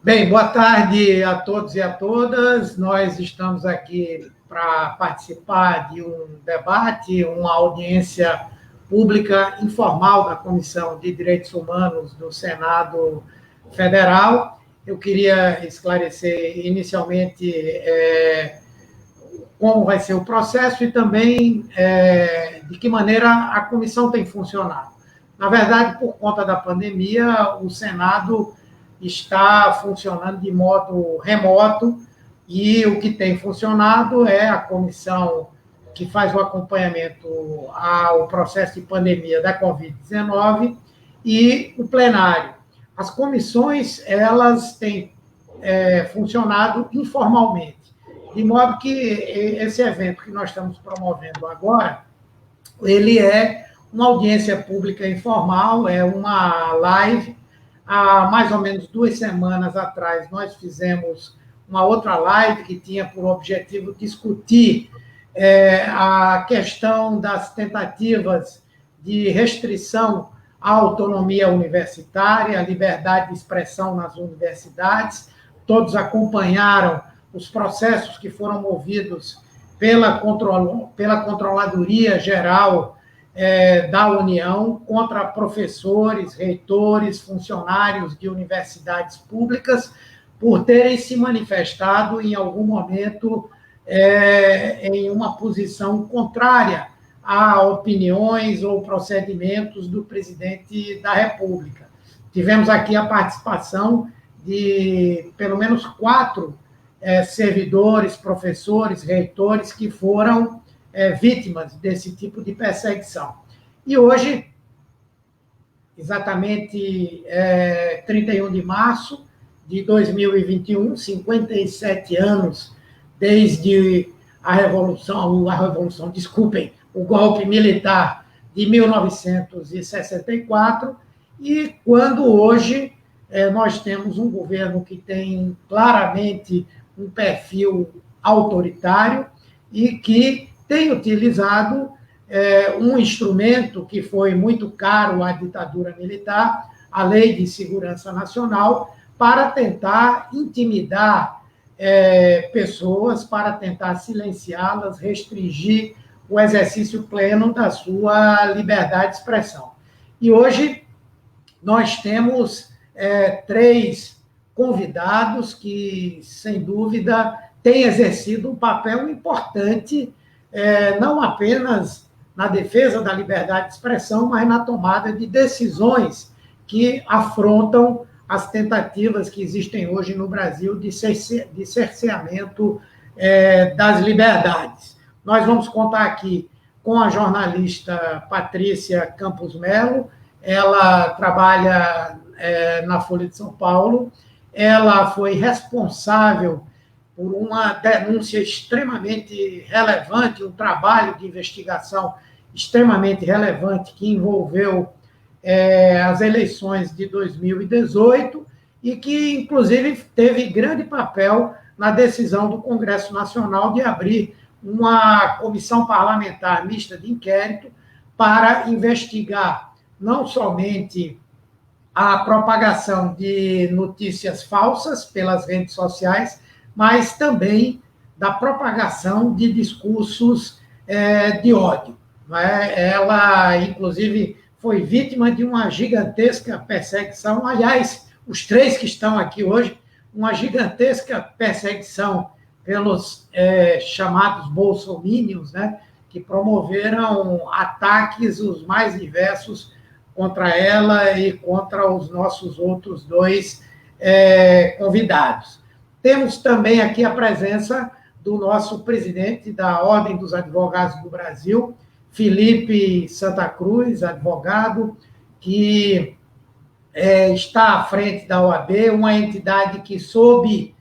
Bem, boa tarde a todos e a todas. Nós estamos aqui para participar de um debate, uma audiência pública informal da Comissão de Direitos Humanos do Senado Federal. Eu queria esclarecer inicialmente como vai ser o processo e também de que maneira a comissão tem funcionado. Na verdade, por conta da pandemia, o Senado está funcionando de modo remoto e o que tem funcionado é a comissão que faz o acompanhamento ao processo de pandemia da Covid-19 e o plenário. As comissões, elas têm funcionado informalmente, de modo que esse evento que nós estamos promovendo agora, ele é uma audiência pública informal, é uma live. Há mais ou menos 2 semanas atrás, nós fizemos uma outra live que tinha por objetivo discutir a questão das tentativas de restrição à autonomia universitária, à liberdade de expressão nas universidades. Todos acompanharam os processos que foram movidos pela Controladoria Geral da União contra professores, reitores, funcionários de universidades públicas por terem se manifestado em algum momento em uma posição contrária a opiniões ou procedimentos do presidente da República. Tivemos aqui a participação de pelo menos 4 servidores, professores, reitores que foram vítimas desse tipo de perseguição. E hoje, exatamente 31 de março de 2021, 57 anos desde o golpe militar de 1964, e quando hoje nós temos um governo que tem claramente um perfil autoritário e que tem utilizado um instrumento que foi muito caro à ditadura militar, a Lei de Segurança Nacional, para tentar intimidar pessoas, para tentar silenciá-las, restringir o exercício pleno da sua liberdade de expressão. E hoje nós temos 3 convidados que, sem dúvida, têm exercido um papel importante não apenas na defesa da liberdade de expressão, mas na tomada de decisões que afrontam as tentativas que existem hoje no Brasil de cerceamento das liberdades. Nós vamos contar aqui com a jornalista Patrícia Campos Melo. Ela trabalha na Folha de São Paulo. Ela foi responsável por uma denúncia extremamente relevante, um trabalho de investigação extremamente relevante que envolveu as eleições de 2018 e que, inclusive, teve grande papel na decisão do Congresso Nacional de abrir uma comissão parlamentar mista de inquérito para investigar não somente a propagação de notícias falsas pelas redes sociais, mas também da propagação de discursos de ódio. Ela, inclusive, foi vítima de uma gigantesca perseguição. Aliás, os 3 que estão aqui hoje, uma gigantesca perseguição pelos chamados bolsomínios, né, que promoveram ataques os mais diversos contra ela e contra os nossos outros 2 convidados. Temos também aqui a presença do nosso presidente da Ordem dos Advogados do Brasil, Felipe Santa Cruz, advogado, que está à frente da OAB, uma entidade que, sob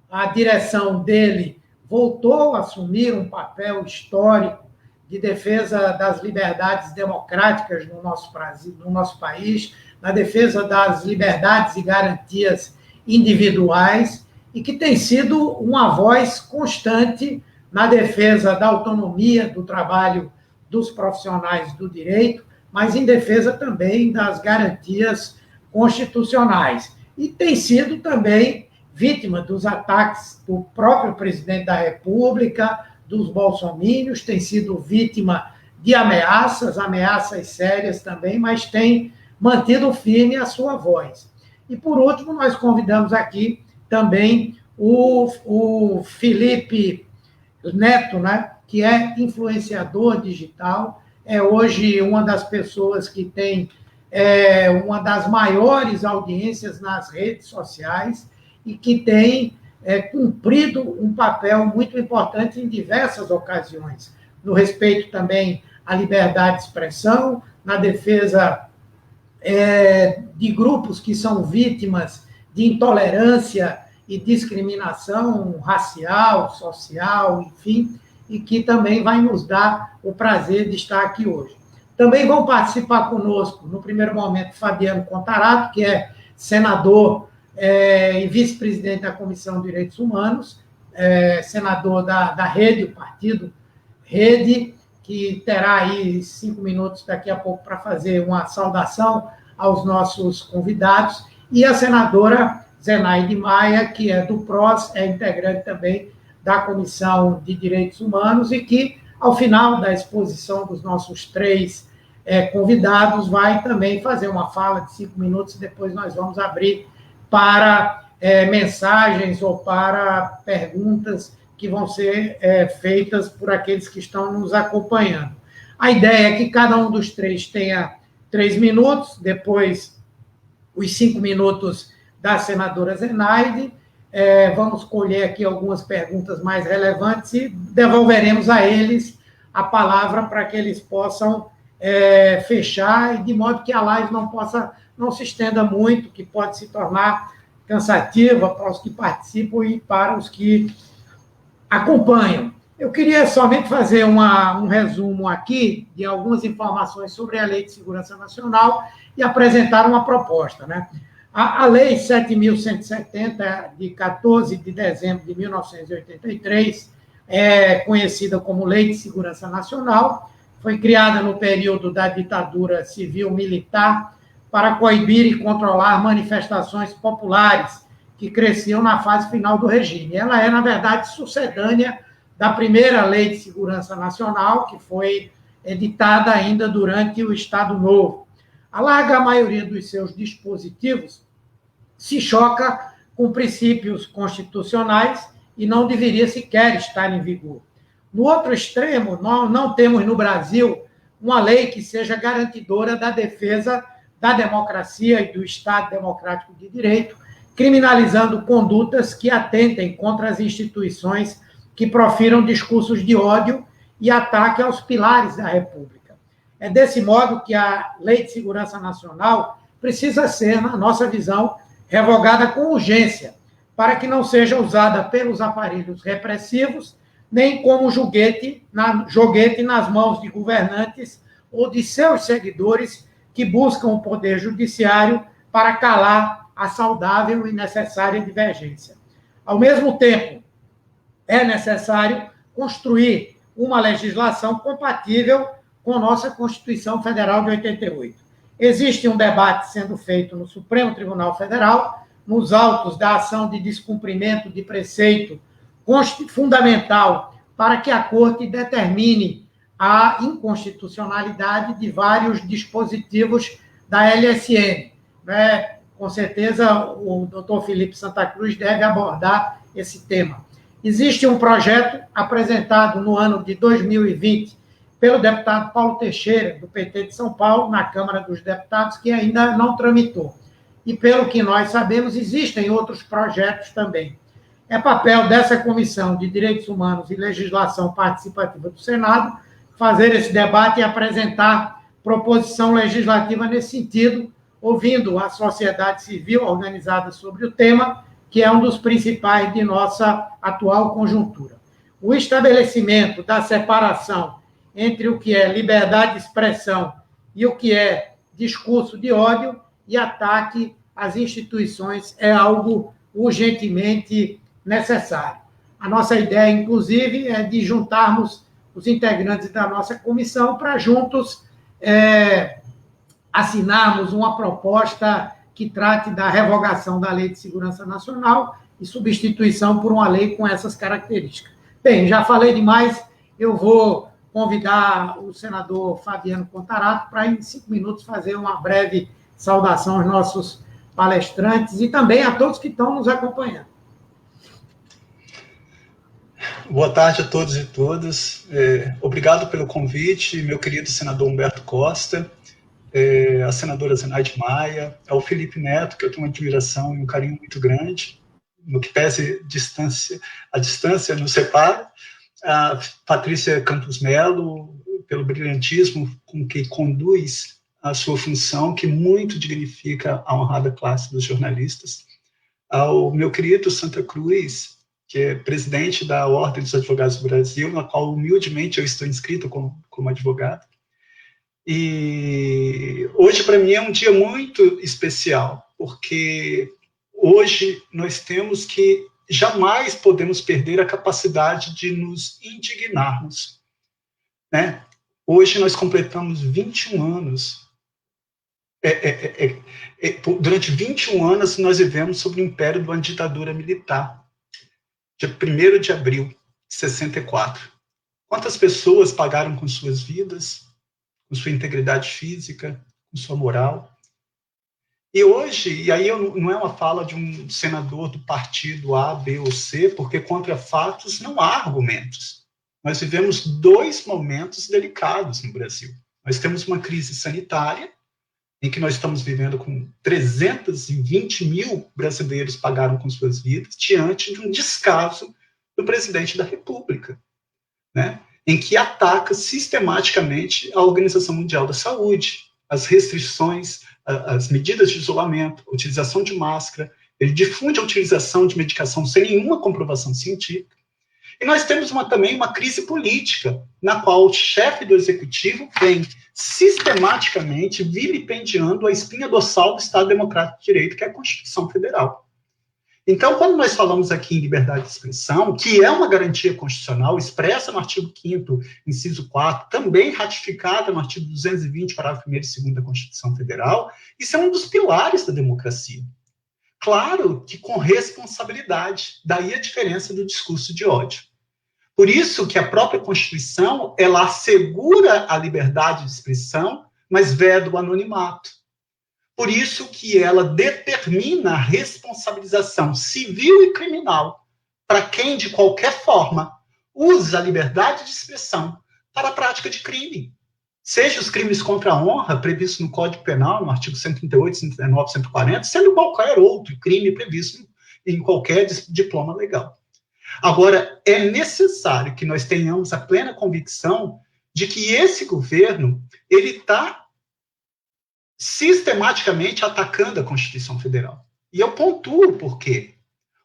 a direção dele, voltou a assumir um papel histórico de defesa das liberdades democráticas no nosso país, na defesa das liberdades e garantias individuais, e que tem sido uma voz constante na defesa da autonomia do trabalho dos profissionais do direito, mas em defesa também das garantias constitucionais. e tem sido também vítima dos ataques do próprio presidente da República, dos bolsomínios, tem sido vítima de ameaças sérias também, mas tem mantido firme a sua voz. E, por último, nós convidamos aqui também o Felipe Neto, né, que é influenciador digital, é hoje uma das pessoas que tem uma das maiores audiências nas redes sociais e que tem cumprido um papel muito importante em diversas ocasiões, no respeito também à liberdade de expressão, na defesa de grupos que são vítimas de intolerância e discriminação racial, social, enfim, e que também vai nos dar o prazer de estar aqui hoje. Também vão participar conosco, no primeiro momento, Fabiano Contarato, que é senador e vice-presidente da Comissão de Direitos Humanos, senador da Rede, o partido Rede, que terá aí 5 minutos daqui a pouco para fazer uma saudação aos nossos convidados, e a senadora Zenaide Maia, que é do PROS, é integrante também da Comissão de Direitos Humanos, e que, ao final da exposição dos nossos 3 convidados, vai também fazer uma fala de 5 minutos, e depois nós vamos abrir para mensagens ou para perguntas que vão ser feitas por aqueles que estão nos acompanhando. A ideia é que cada um dos 3 tenha 3 minutos, depois os 5 minutos da senadora Zenaide, vamos colher aqui algumas perguntas mais relevantes e devolveremos a eles a palavra para que eles possam fechar, e de modo que a live não se estenda muito, que pode se tornar cansativa para os que participam e para os que acompanham. Eu queria somente fazer um resumo aqui de algumas informações sobre a Lei de Segurança Nacional e apresentar uma proposta, né? A Lei 7.170, de 14 de dezembro de 1983, conhecida como Lei de Segurança Nacional, foi criada no período da ditadura civil-militar para coibir e controlar manifestações populares que cresciam na fase final do regime. Ela é, na verdade, sucedânea da primeira Lei de Segurança Nacional, que foi editada ainda durante o Estado Novo. A larga maioria dos seus dispositivos se choca com princípios constitucionais e não deveria sequer estar em vigor. No outro extremo, nós não temos no Brasil uma lei que seja garantidora da defesa da democracia e do Estado democrático de direito, criminalizando condutas que atentem contra as instituições que profiram discursos de ódio e ataque aos pilares da República. É desse modo que a Lei de Segurança Nacional precisa ser, na nossa visão, revogada com urgência, para que não seja usada pelos aparelhos repressivos, nem como joguete nas mãos de governantes ou de seus seguidores que buscam o poder judiciário para calar a saudável e necessária divergência. Ao mesmo tempo, é necessário construir uma legislação compatível com nossa Constituição Federal de 88. Existe um debate sendo feito no Supremo Tribunal Federal, nos autos da ação de descumprimento de preceito fundamental para que a Corte determine a inconstitucionalidade de vários dispositivos da LSN. Com certeza, o doutor Felipe Santa Cruz deve abordar esse tema. Existe um projeto apresentado no ano de 2020 pelo deputado Paulo Teixeira, do PT de São Paulo, na Câmara dos Deputados, que ainda não tramitou. E, pelo que nós sabemos, existem outros projetos também. É papel dessa Comissão de Direitos Humanos e Legislação Participativa do Senado fazer esse debate e apresentar proposição legislativa nesse sentido, ouvindo a sociedade civil organizada sobre o tema, que é um dos principais de nossa atual conjuntura. O estabelecimento da separação entre o que é liberdade de expressão e o que é discurso de ódio e ataque às instituições é algo urgentemente necessário. A nossa ideia, inclusive, é de juntarmos os integrantes da nossa comissão para juntos assinarmos uma proposta que trate da revogação da Lei de Segurança Nacional e substituição por uma lei com essas características. Bem, já falei demais, eu vou convidar o senador Fabiano Contarato para, em 5 minutos, fazer uma breve saudação aos nossos palestrantes e também a todos que estão nos acompanhando. Boa tarde a todos e todas. Obrigado pelo convite, meu querido senador Humberto Costa, a senadora Zenaide Maia, ao Felipe Neto, que eu tenho uma admiração e um carinho muito grande, no que pese a distância nos separa, a Patrícia Campos Melo, pelo brilhantismo com que conduz a sua função, que muito dignifica a honrada classe dos jornalistas, ao meu querido Santa Cruz, que é presidente da Ordem dos Advogados do Brasil, na qual, humildemente, eu estou inscrito como advogado. E hoje, para mim, é um dia muito especial, porque hoje nós temos que jamais podemos perder a capacidade de nos indignarmos, né? Hoje nós completamos 21 anos. Durante 21 anos, nós vivemos sob o império de uma ditadura militar. Dia 1º de abril de 64. Quantas pessoas pagaram com suas vidas, com sua integridade física, com sua moral? E hoje, e aí não é uma fala de um senador do partido A, B ou C, porque contra fatos não há argumentos. Nós vivemos 2 momentos delicados no Brasil. Nós temos uma crise sanitária, em que nós estamos vivendo com 320 mil brasileiros pagaram com suas vidas, diante de um descaso do presidente da República, né? Em que ataca sistematicamente a Organização Mundial da Saúde, as restrições, as medidas de isolamento, a utilização de máscara, ele difunde a utilização de medicação sem nenhuma comprovação científica. E nós temos também uma crise política, na qual o chefe do executivo vem sistematicamente vilipendiando a espinha dorsal do Estado Democrático de Direito, que é a Constituição Federal. Então, quando nós falamos aqui em liberdade de expressão, que é uma garantia constitucional expressa no artigo 5º, inciso 4, também ratificada no artigo 220, parágrafo 1º e 2º da Constituição Federal, isso é um dos pilares da democracia. Claro que com responsabilidade, daí a diferença do discurso de ódio. Por isso que a própria Constituição, ela assegura a liberdade de expressão, mas veda o anonimato. Por isso que ela determina a responsabilização civil e criminal para quem, de qualquer forma, usa a liberdade de expressão para a prática de crime. Seja os crimes contra a honra, previstos no Código Penal, no artigo 138, 139, 140, sendo qualquer outro crime previsto em qualquer diploma legal. Agora, é necessário que nós tenhamos a plena convicção de que esse governo, ele está sistematicamente atacando a Constituição Federal. E eu pontuo por quê.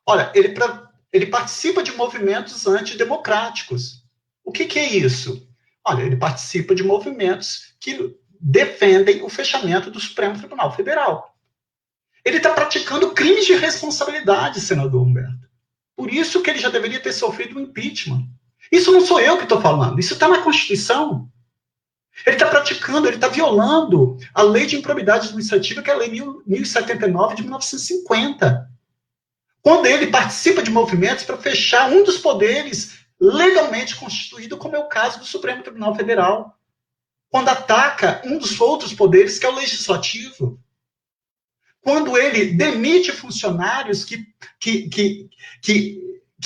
Olha, ele participa de movimentos antidemocráticos. O que é isso? Olha, ele participa de movimentos que defendem o fechamento do Supremo Tribunal Federal. Ele está praticando crimes de responsabilidade, senador Humberto. Por isso que ele já deveria ter sofrido um impeachment. Isso não sou eu que estou falando, isso está na Constituição. Ele está praticando, ele está violando a lei de improbidade administrativa, que é a lei 1079 de 1950. Quando ele participa de movimentos para fechar um dos poderes legalmente constituído, como é o caso do Supremo Tribunal Federal. Quando ataca um dos outros poderes, que é o legislativo. Quando ele demite funcionários que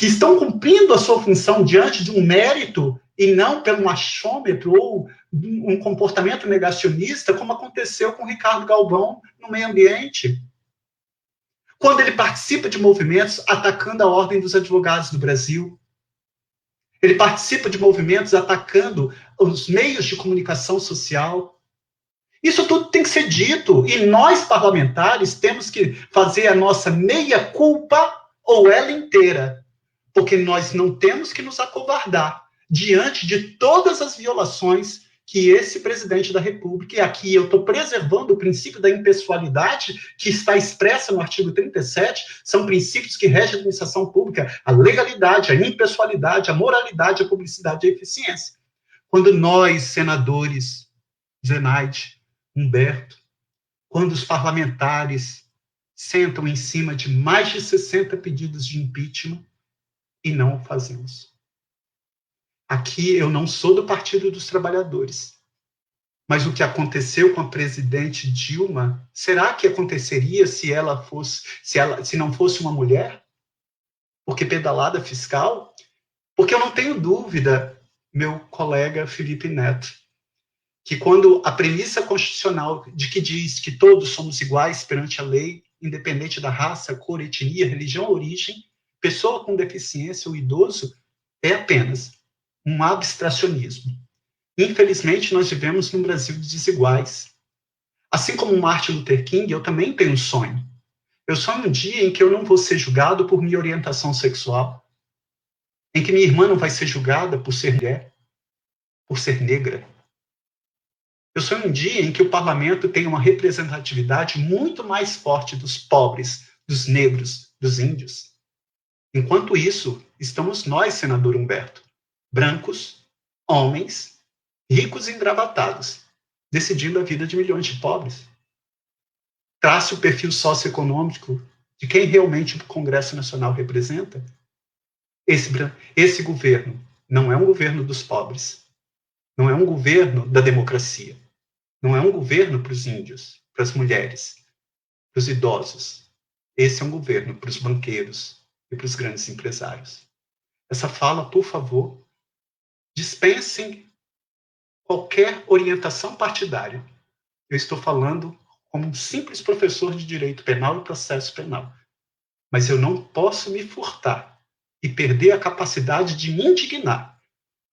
estão cumprindo a sua função diante de um mérito e não pelo achômetro ou um comportamento negacionista, como aconteceu com Ricardo Galvão no meio ambiente. Quando ele participa de movimentos atacando a Ordem dos Advogados do Brasil. Ele participa de movimentos atacando os meios de comunicação social. Isso tudo tem que ser dito. E nós, parlamentares, temos que fazer a nossa meia-culpa ou ela inteira. Porque nós não temos que nos acovardar diante de todas as violações que esse presidente da República, e aqui eu estou preservando o princípio da impessoalidade, que está expressa no artigo 37, são princípios que regem a administração pública, a legalidade, a impessoalidade, a moralidade, a publicidade e a eficiência. Quando nós, senadores, Zenaide, Humberto, quando os parlamentares sentam em cima de mais de 60 pedidos de impeachment e não o fazemos. Aqui eu não sou do Partido dos Trabalhadores, mas o que aconteceu com a presidente Dilma, será que aconteceria se não fosse uma mulher? Porque pedalada fiscal? Porque eu não tenho dúvida, meu colega Felipe Neto, que quando a premissa constitucional de que diz que todos somos iguais perante a lei, independente da raça, cor, etnia, religião, origem, pessoa com deficiência ou idoso, é apenas um abstracionismo. Infelizmente, nós vivemos num Brasil de desiguais. Assim como Martin Luther King, eu também tenho um sonho. Eu sonho um dia em que eu não vou ser julgado por minha orientação sexual, em que minha irmã não vai ser julgada por ser mulher, por ser negra. Eu sonho um dia em que o parlamento tenha uma representatividade muito mais forte dos pobres, dos negros, dos índios. Enquanto isso, estamos nós, senador Humberto, brancos, homens, ricos e engravatados, decidindo a vida de milhões de pobres. Trace o perfil socioeconômico de quem realmente o Congresso Nacional representa. Esse governo não é um governo dos pobres, não é um governo da democracia, não é um governo para os índios, para as mulheres, para os idosos. Esse é um governo para os banqueiros e para os grandes empresários. Essa fala, por favor, dispensem qualquer orientação partidária. Eu estou falando como um simples professor de direito penal e processo penal. Mas eu não posso me furtar e perder a capacidade de me indignar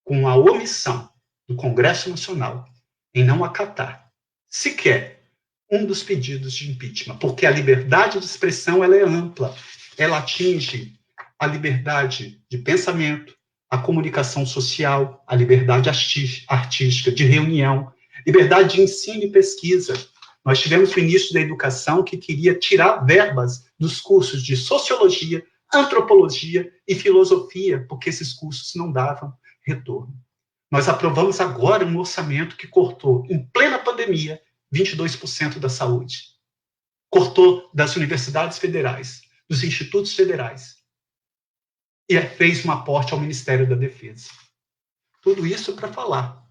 com a omissão do Congresso Nacional em não acatar sequer um dos pedidos de impeachment, porque a liberdade de expressão ela é ampla, ela atinge a liberdade de pensamento, a comunicação social, a liberdade artística, de reunião, liberdade de ensino e pesquisa. Nós tivemos o ministro da Educação que queria tirar verbas dos cursos de sociologia, antropologia e filosofia, porque esses cursos não davam retorno. Nós aprovamos agora um orçamento que cortou, em plena pandemia, 22% da saúde. Cortou das universidades federais, dos institutos federais. E fez um aporte ao Ministério da Defesa. Tudo isso para falar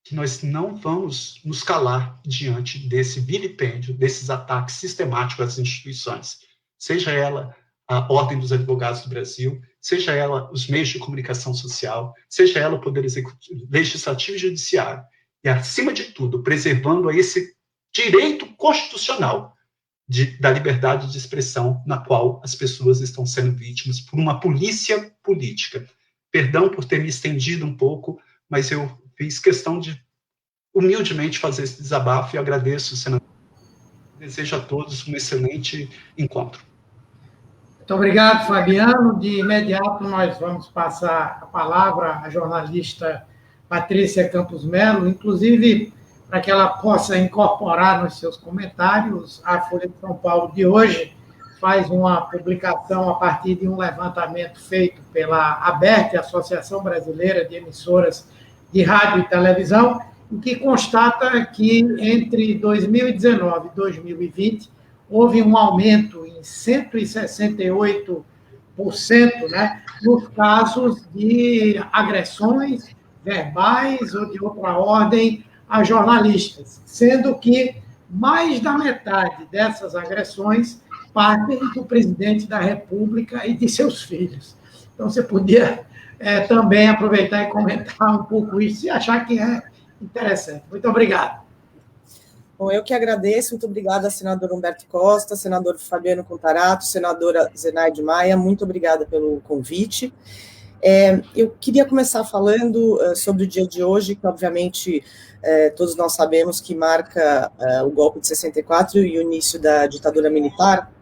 que nós não vamos nos calar diante desse vilipêndio, desses ataques sistemáticos às instituições, seja ela a Ordem dos Advogados do Brasil, seja ela os meios de comunicação social, seja ela o Poder Executivo, Legislativo e Judiciário, e, acima de tudo, preservando esse direito constitucional da liberdade de expressão na qual as pessoas estão sendo vítimas por uma polícia política. Perdão por ter me estendido um pouco, mas eu fiz questão de humildemente fazer esse desabafo e agradeço, senador. Desejo a todos um excelente encontro. Muito obrigado, Fabiano. De imediato, nós vamos passar a palavra à jornalista Patrícia Campos Melo, inclusive para que ela possa incorporar nos seus comentários. A Folha de São Paulo de hoje faz uma publicação a partir de um levantamento feito pela ABERT, Associação Brasileira de Emissoras de Rádio e Televisão, em que constata que entre 2019 e 2020 houve um aumento em 168%, né, nos casos de agressões verbais ou de outra ordem a jornalistas, sendo que mais da metade dessas agressões partem do presidente da República e de seus filhos. Então, você podia também aproveitar e comentar um pouco isso, se achar que é interessante. Muito obrigado. Bom, eu que agradeço, muito obrigada, senador Humberto Costa, senador Fabiano Contarato, senadora Zenaide Maia, muito obrigada pelo convite. Eu queria começar falando sobre o dia de hoje, que obviamente todos nós sabemos que marca o golpe de 64 e o início da ditadura militar,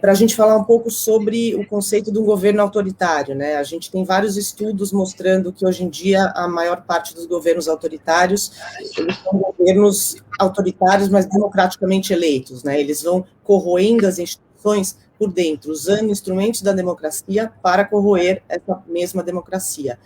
para a gente falar um pouco sobre o conceito de um governo autoritário, né? A gente tem vários estudos mostrando que hoje em dia a maior parte dos governos autoritários, eles são governos autoritários, mas democraticamente eleitos, né? Eles vão corroendo as instituições por dentro, usando instrumentos da democracia para corroer essa mesma democracia.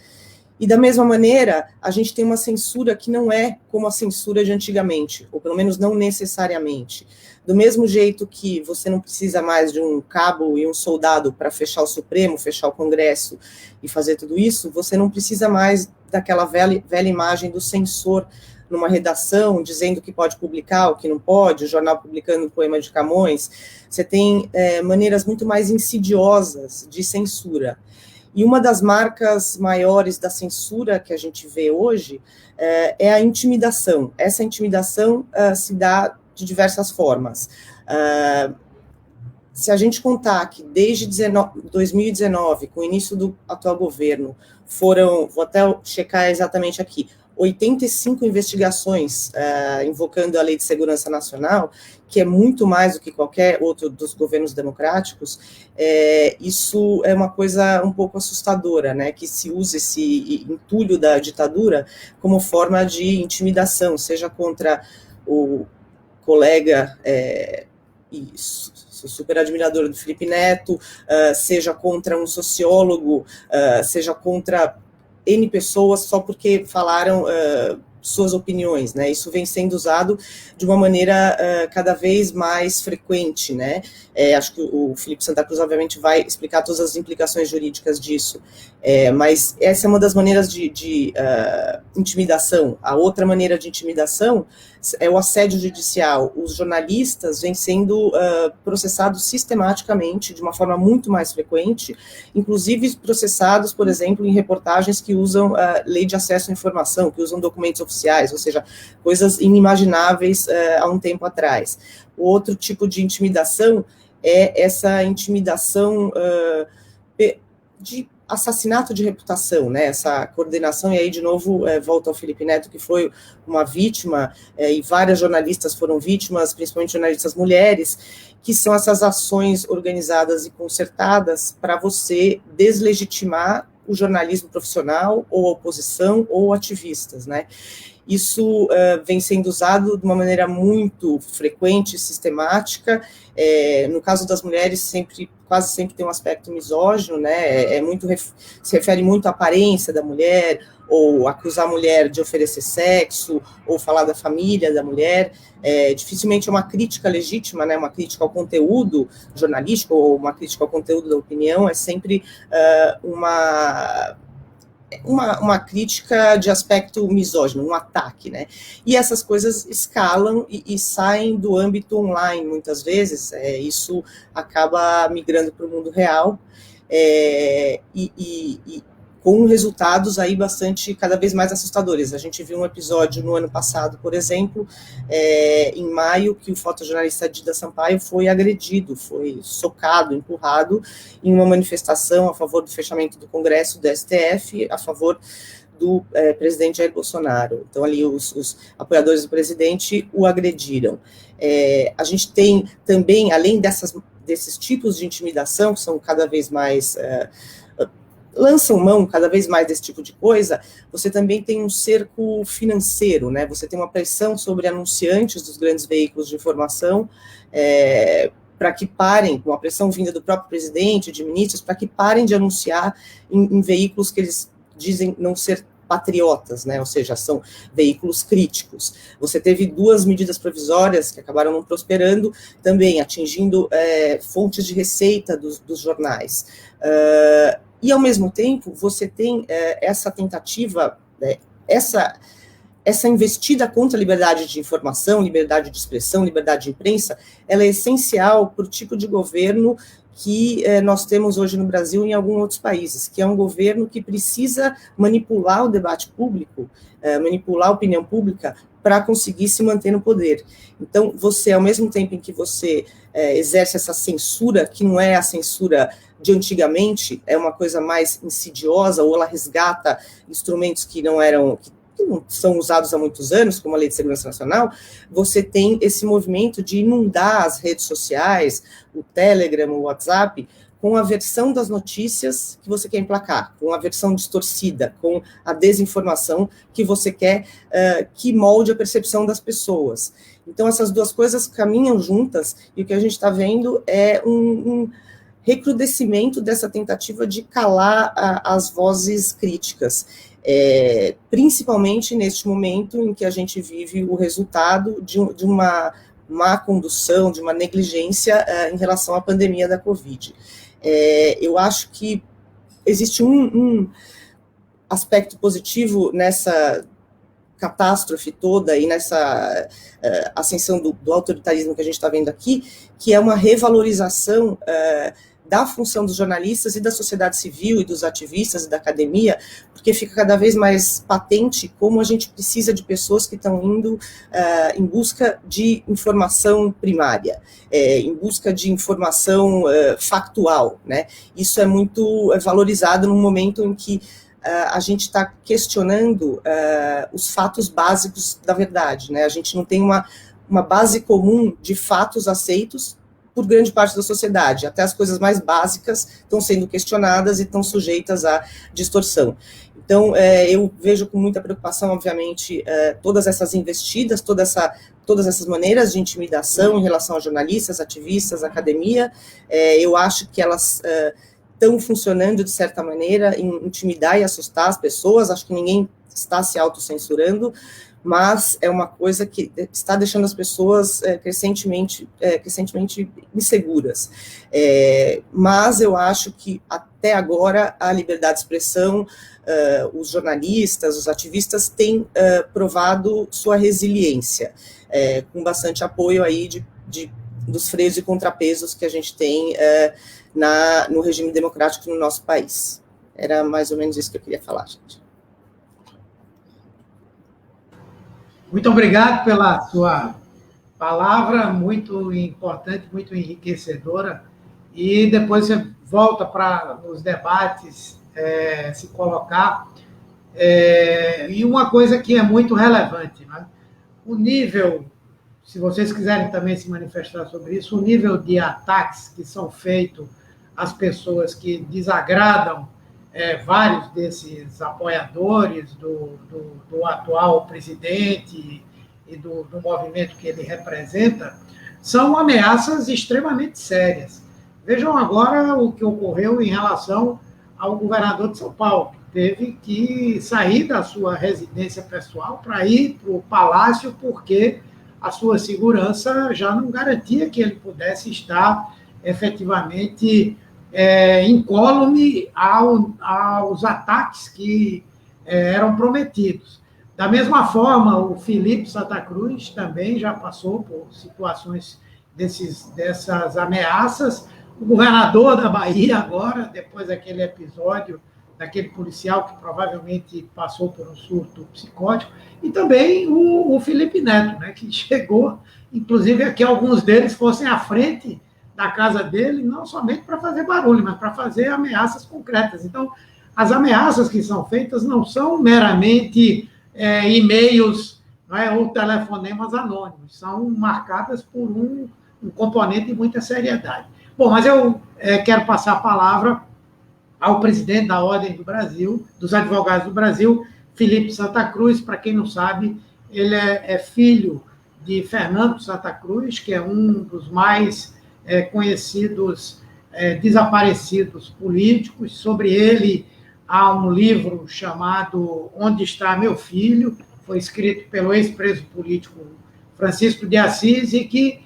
E da mesma maneira, a gente tem uma censura que não é como a censura de antigamente, ou pelo menos não necessariamente. Do mesmo jeito que você não precisa mais de um cabo e um soldado para fechar o Supremo, fechar o Congresso e fazer tudo isso, você não precisa mais daquela velha imagem do censor numa redação, dizendo o que pode publicar, o que não pode, o jornal publicando o poema de Camões. Você tem maneiras muito mais insidiosas de censura. E uma das marcas maiores da censura que a gente vê hoje é a intimidação. Essa intimidação se dá de diversas formas. Se a gente contar que desde 2019, com o início do atual governo, foram, vou até checar exatamente aqui, 85 investigações invocando a Lei de Segurança Nacional, que é muito mais do que qualquer outro dos governos democráticos, isso é uma coisa um pouco assustadora, né, que se usa esse entulho da ditadura como forma de intimidação, seja contra o colega, sou super admiradora do Felipe Neto, seja contra um sociólogo, seja contra N pessoas só porque falaram suas opiniões, né? Isso vem sendo usado de uma maneira cada vez mais frequente, né? Acho que o Felipe Santa Cruz, obviamente, vai explicar todas as implicações jurídicas disso, mas essa é uma das maneiras de intimidação. A outra maneira de intimidação é o assédio judicial. Os jornalistas vêm sendo processados sistematicamente, de uma forma muito mais frequente, inclusive processados, por exemplo, em reportagens que usam a lei de acesso à informação, que usam documentos oficiais, ou seja, coisas inimagináveis há um tempo atrás. O outro tipo de intimidação é essa intimidação de assassinato de reputação, né, essa coordenação, e aí de novo volta ao Felipe Neto, que foi uma vítima, e várias jornalistas foram vítimas, principalmente jornalistas mulheres, que são essas ações organizadas e concertadas para você deslegitimar o jornalismo profissional, ou a oposição, ou ativistas, né. Isso vem sendo usado de uma maneira muito frequente, sistemática. No caso das mulheres, quase sempre tem um aspecto misógino, né? Se refere muito à aparência da mulher, ou acusar a mulher de oferecer sexo, ou falar da família da mulher. Dificilmente é uma crítica legítima, né? Uma crítica ao conteúdo jornalístico, ou uma crítica ao conteúdo da opinião, é sempre uma crítica de aspecto misógino, um ataque, né? E essas coisas escalam e saem do âmbito online, muitas vezes, isso acaba migrando para o mundo real, com resultados aí cada vez mais assustadores. A gente viu um episódio no ano passado, por exemplo, em maio, que o fotojornalista Dida Sampaio foi agredido, foi socado, empurrado em uma manifestação a favor do fechamento do Congresso, do STF, a favor do presidente Jair Bolsonaro. Então, ali, os apoiadores do presidente o agrediram. A gente tem também, além desses tipos de intimidação, que são cada vez mais... lançam mão cada vez mais desse tipo de coisa, você também tem um cerco financeiro, né? Você tem uma pressão sobre anunciantes dos grandes veículos de informação, para que parem, com a pressão vinda do próprio presidente, de ministros, para que parem de anunciar em veículos que eles dizem não ser patriotas, né? Ou seja, são veículos críticos. Você teve 2 medidas provisórias que acabaram não prosperando, também atingindo fontes de receita dos jornais. E, ao mesmo tempo, você tem essa tentativa, essa investida contra a liberdade de informação, liberdade de expressão, liberdade de imprensa, ela é essencial para o tipo de governo que nós temos hoje no Brasil e em alguns outros países, que é um governo que precisa manipular o debate público, manipular a opinião pública para conseguir se manter no poder. Então, você, ao mesmo tempo em que você exerce essa censura, que não é a censura de antigamente, é uma coisa mais insidiosa, ou ela resgata instrumentos que não são usados há muitos anos, como a Lei de Segurança Nacional, você tem esse movimento de inundar as redes sociais, o Telegram, o WhatsApp, com a versão das notícias que você quer emplacar, com a versão distorcida, com a desinformação que você quer que molde a percepção das pessoas. Então, essas duas coisas caminham juntas, e o que a gente está vendo é um recrudescimento dessa tentativa de calar as vozes críticas. principalmente neste momento em que a gente vive o resultado de uma má condução, de uma negligência em relação à pandemia da Covid. Eu acho que existe um aspecto positivo nessa catástrofe toda e nessa ascensão do autoritarismo que a gente está vendo aqui, que é uma revalorização da função dos jornalistas e da sociedade civil e dos ativistas e da academia, porque fica cada vez mais patente como a gente precisa de pessoas que estão indo em busca de informação primária, em busca de informação factual, né? Isso é muito valorizado num momento em que a gente está questionando os fatos básicos da verdade, né? A gente não tem uma base comum de fatos aceitos por grande parte da sociedade. Até as coisas mais básicas estão sendo questionadas e estão sujeitas à distorção. Então, eu vejo com muita preocupação, obviamente, todas essas investidas, todas essas maneiras de intimidação em relação a jornalistas, ativistas, academia. Eu acho que elas estão funcionando, de certa maneira, em intimidar e assustar as pessoas. Acho que ninguém está se autocensurando, mas é uma coisa que está deixando as pessoas crescentemente inseguras. Mas eu acho que, até agora, a liberdade de expressão, os jornalistas, os ativistas têm provado sua resiliência, com bastante apoio aí dos freios e contrapesos que a gente tem no regime democrático no nosso país. Era mais ou menos isso que eu queria falar, gente. Muito obrigado pela sua palavra, muito importante, muito enriquecedora, e depois você volta para os debates se colocar. E uma coisa que é muito relevante, né? O nível, se vocês quiserem também se manifestar sobre isso, o nível de ataques que são feitos às pessoas que desagradam vários desses apoiadores do atual presidente e do movimento que ele representa, são ameaças extremamente sérias. Vejam agora o que ocorreu em relação ao governador de São Paulo, que teve que sair da sua residência pessoal para ir para o palácio, porque a sua segurança já não garantia que ele pudesse estar efetivamente incólume aos ataques que eram prometidos. Da mesma forma, o Felipe Santa Cruz também já passou por situações dessas ameaças. O governador da Bahia agora, depois daquele episódio, daquele policial que provavelmente passou por um surto psicótico, e também o Felipe Neto, né, que chegou, inclusive, a que alguns deles fossem à frente da casa dele, não somente para fazer barulho, mas para fazer ameaças concretas. Então, as ameaças que são feitas não são meramente e-mails, ou telefonemas anônimos, são marcadas por um componente de muita seriedade. Bom, mas eu quero passar a palavra ao presidente da Ordem do Brasil, dos Advogados do Brasil, Felipe Santa Cruz. Para quem não sabe, ele é filho de Fernando Santa Cruz, que é um dos mais conhecidos desaparecidos políticos. Sobre ele há um livro chamado Onde Está Meu Filho, foi escrito pelo ex-preso político Francisco de Assis, e que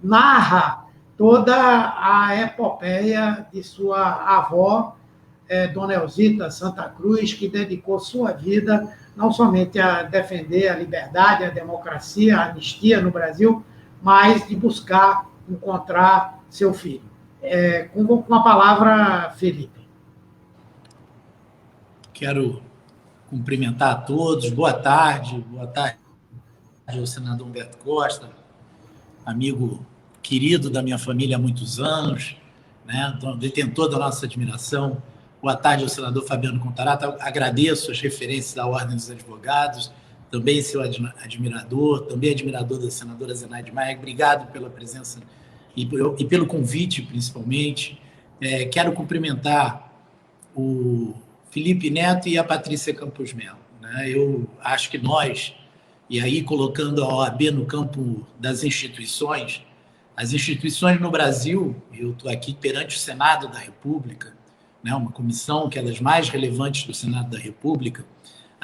narra toda a epopeia de sua avó, Dona Elzita Santa Cruz, que dedicou sua vida não somente a defender a liberdade, a democracia, a anistia no Brasil, mas de buscar encontrar seu filho. Com a palavra, Felipe. Quero cumprimentar a todos. Boa tarde ao senador Humberto Costa, amigo querido da minha família há muitos anos, né? Detentor da nossa admiração. Boa tarde ao senador Fabiano Contarato. Agradeço as referências da Ordem dos Advogados, também seu admirador, também admirador da senadora Zenaide Maia. Obrigado pela presença e pelo convite, principalmente. Quero cumprimentar o Felipe Neto e a Patrícia Campos Melo, né? Eu acho que nós, e aí colocando a OAB no campo das instituições, as instituições no Brasil, eu estou aqui perante o Senado da República, né, uma comissão que é das mais relevantes do Senado da República,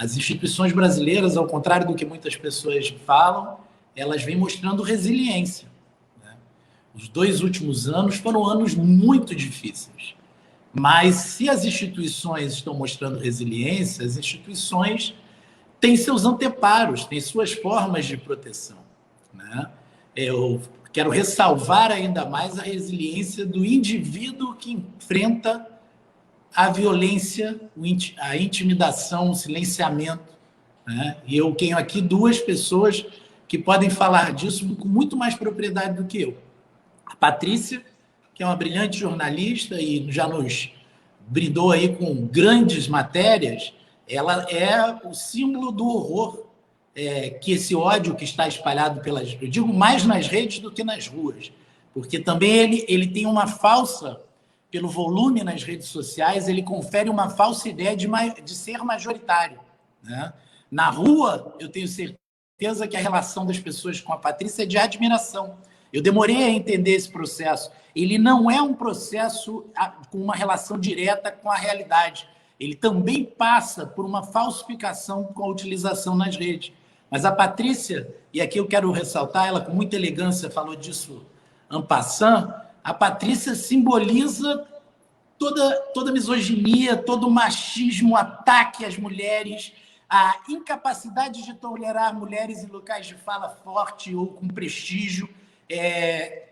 As instituições brasileiras, ao contrário do que muitas pessoas falam, elas vêm mostrando resiliência, né? Os 2 últimos anos foram anos muito difíceis. Mas se as instituições estão mostrando resiliência, as instituições têm seus anteparos, têm suas formas de proteção, né? Eu quero ressalvar ainda mais a resiliência do indivíduo que enfrenta a violência, a intimidação, o silenciamento, né? E eu tenho aqui 2 pessoas que podem falar disso com muito mais propriedade do que eu. A Patrícia, que é uma brilhante jornalista e já nos brindou aí com grandes matérias, ela é o símbolo do horror, que esse ódio que está espalhado pelas... Eu digo mais nas redes do que nas ruas, porque também ele tem uma falsa... Pelo volume nas redes sociais, ele confere uma falsa ideia de ser majoritário, né? Na rua, eu tenho certeza que a relação das pessoas com a Patrícia é de admiração. Eu demorei a entender esse processo. Ele não é um processo com uma relação direta com a realidade. Ele também passa por uma falsificação com a utilização nas redes. Mas a Patrícia, e aqui eu quero ressaltar, ela com muita elegância falou disso en passant, a Patrícia simboliza toda misoginia, todo machismo, ataque às mulheres, a incapacidade de tolerar mulheres em locais de fala forte ou com prestígio,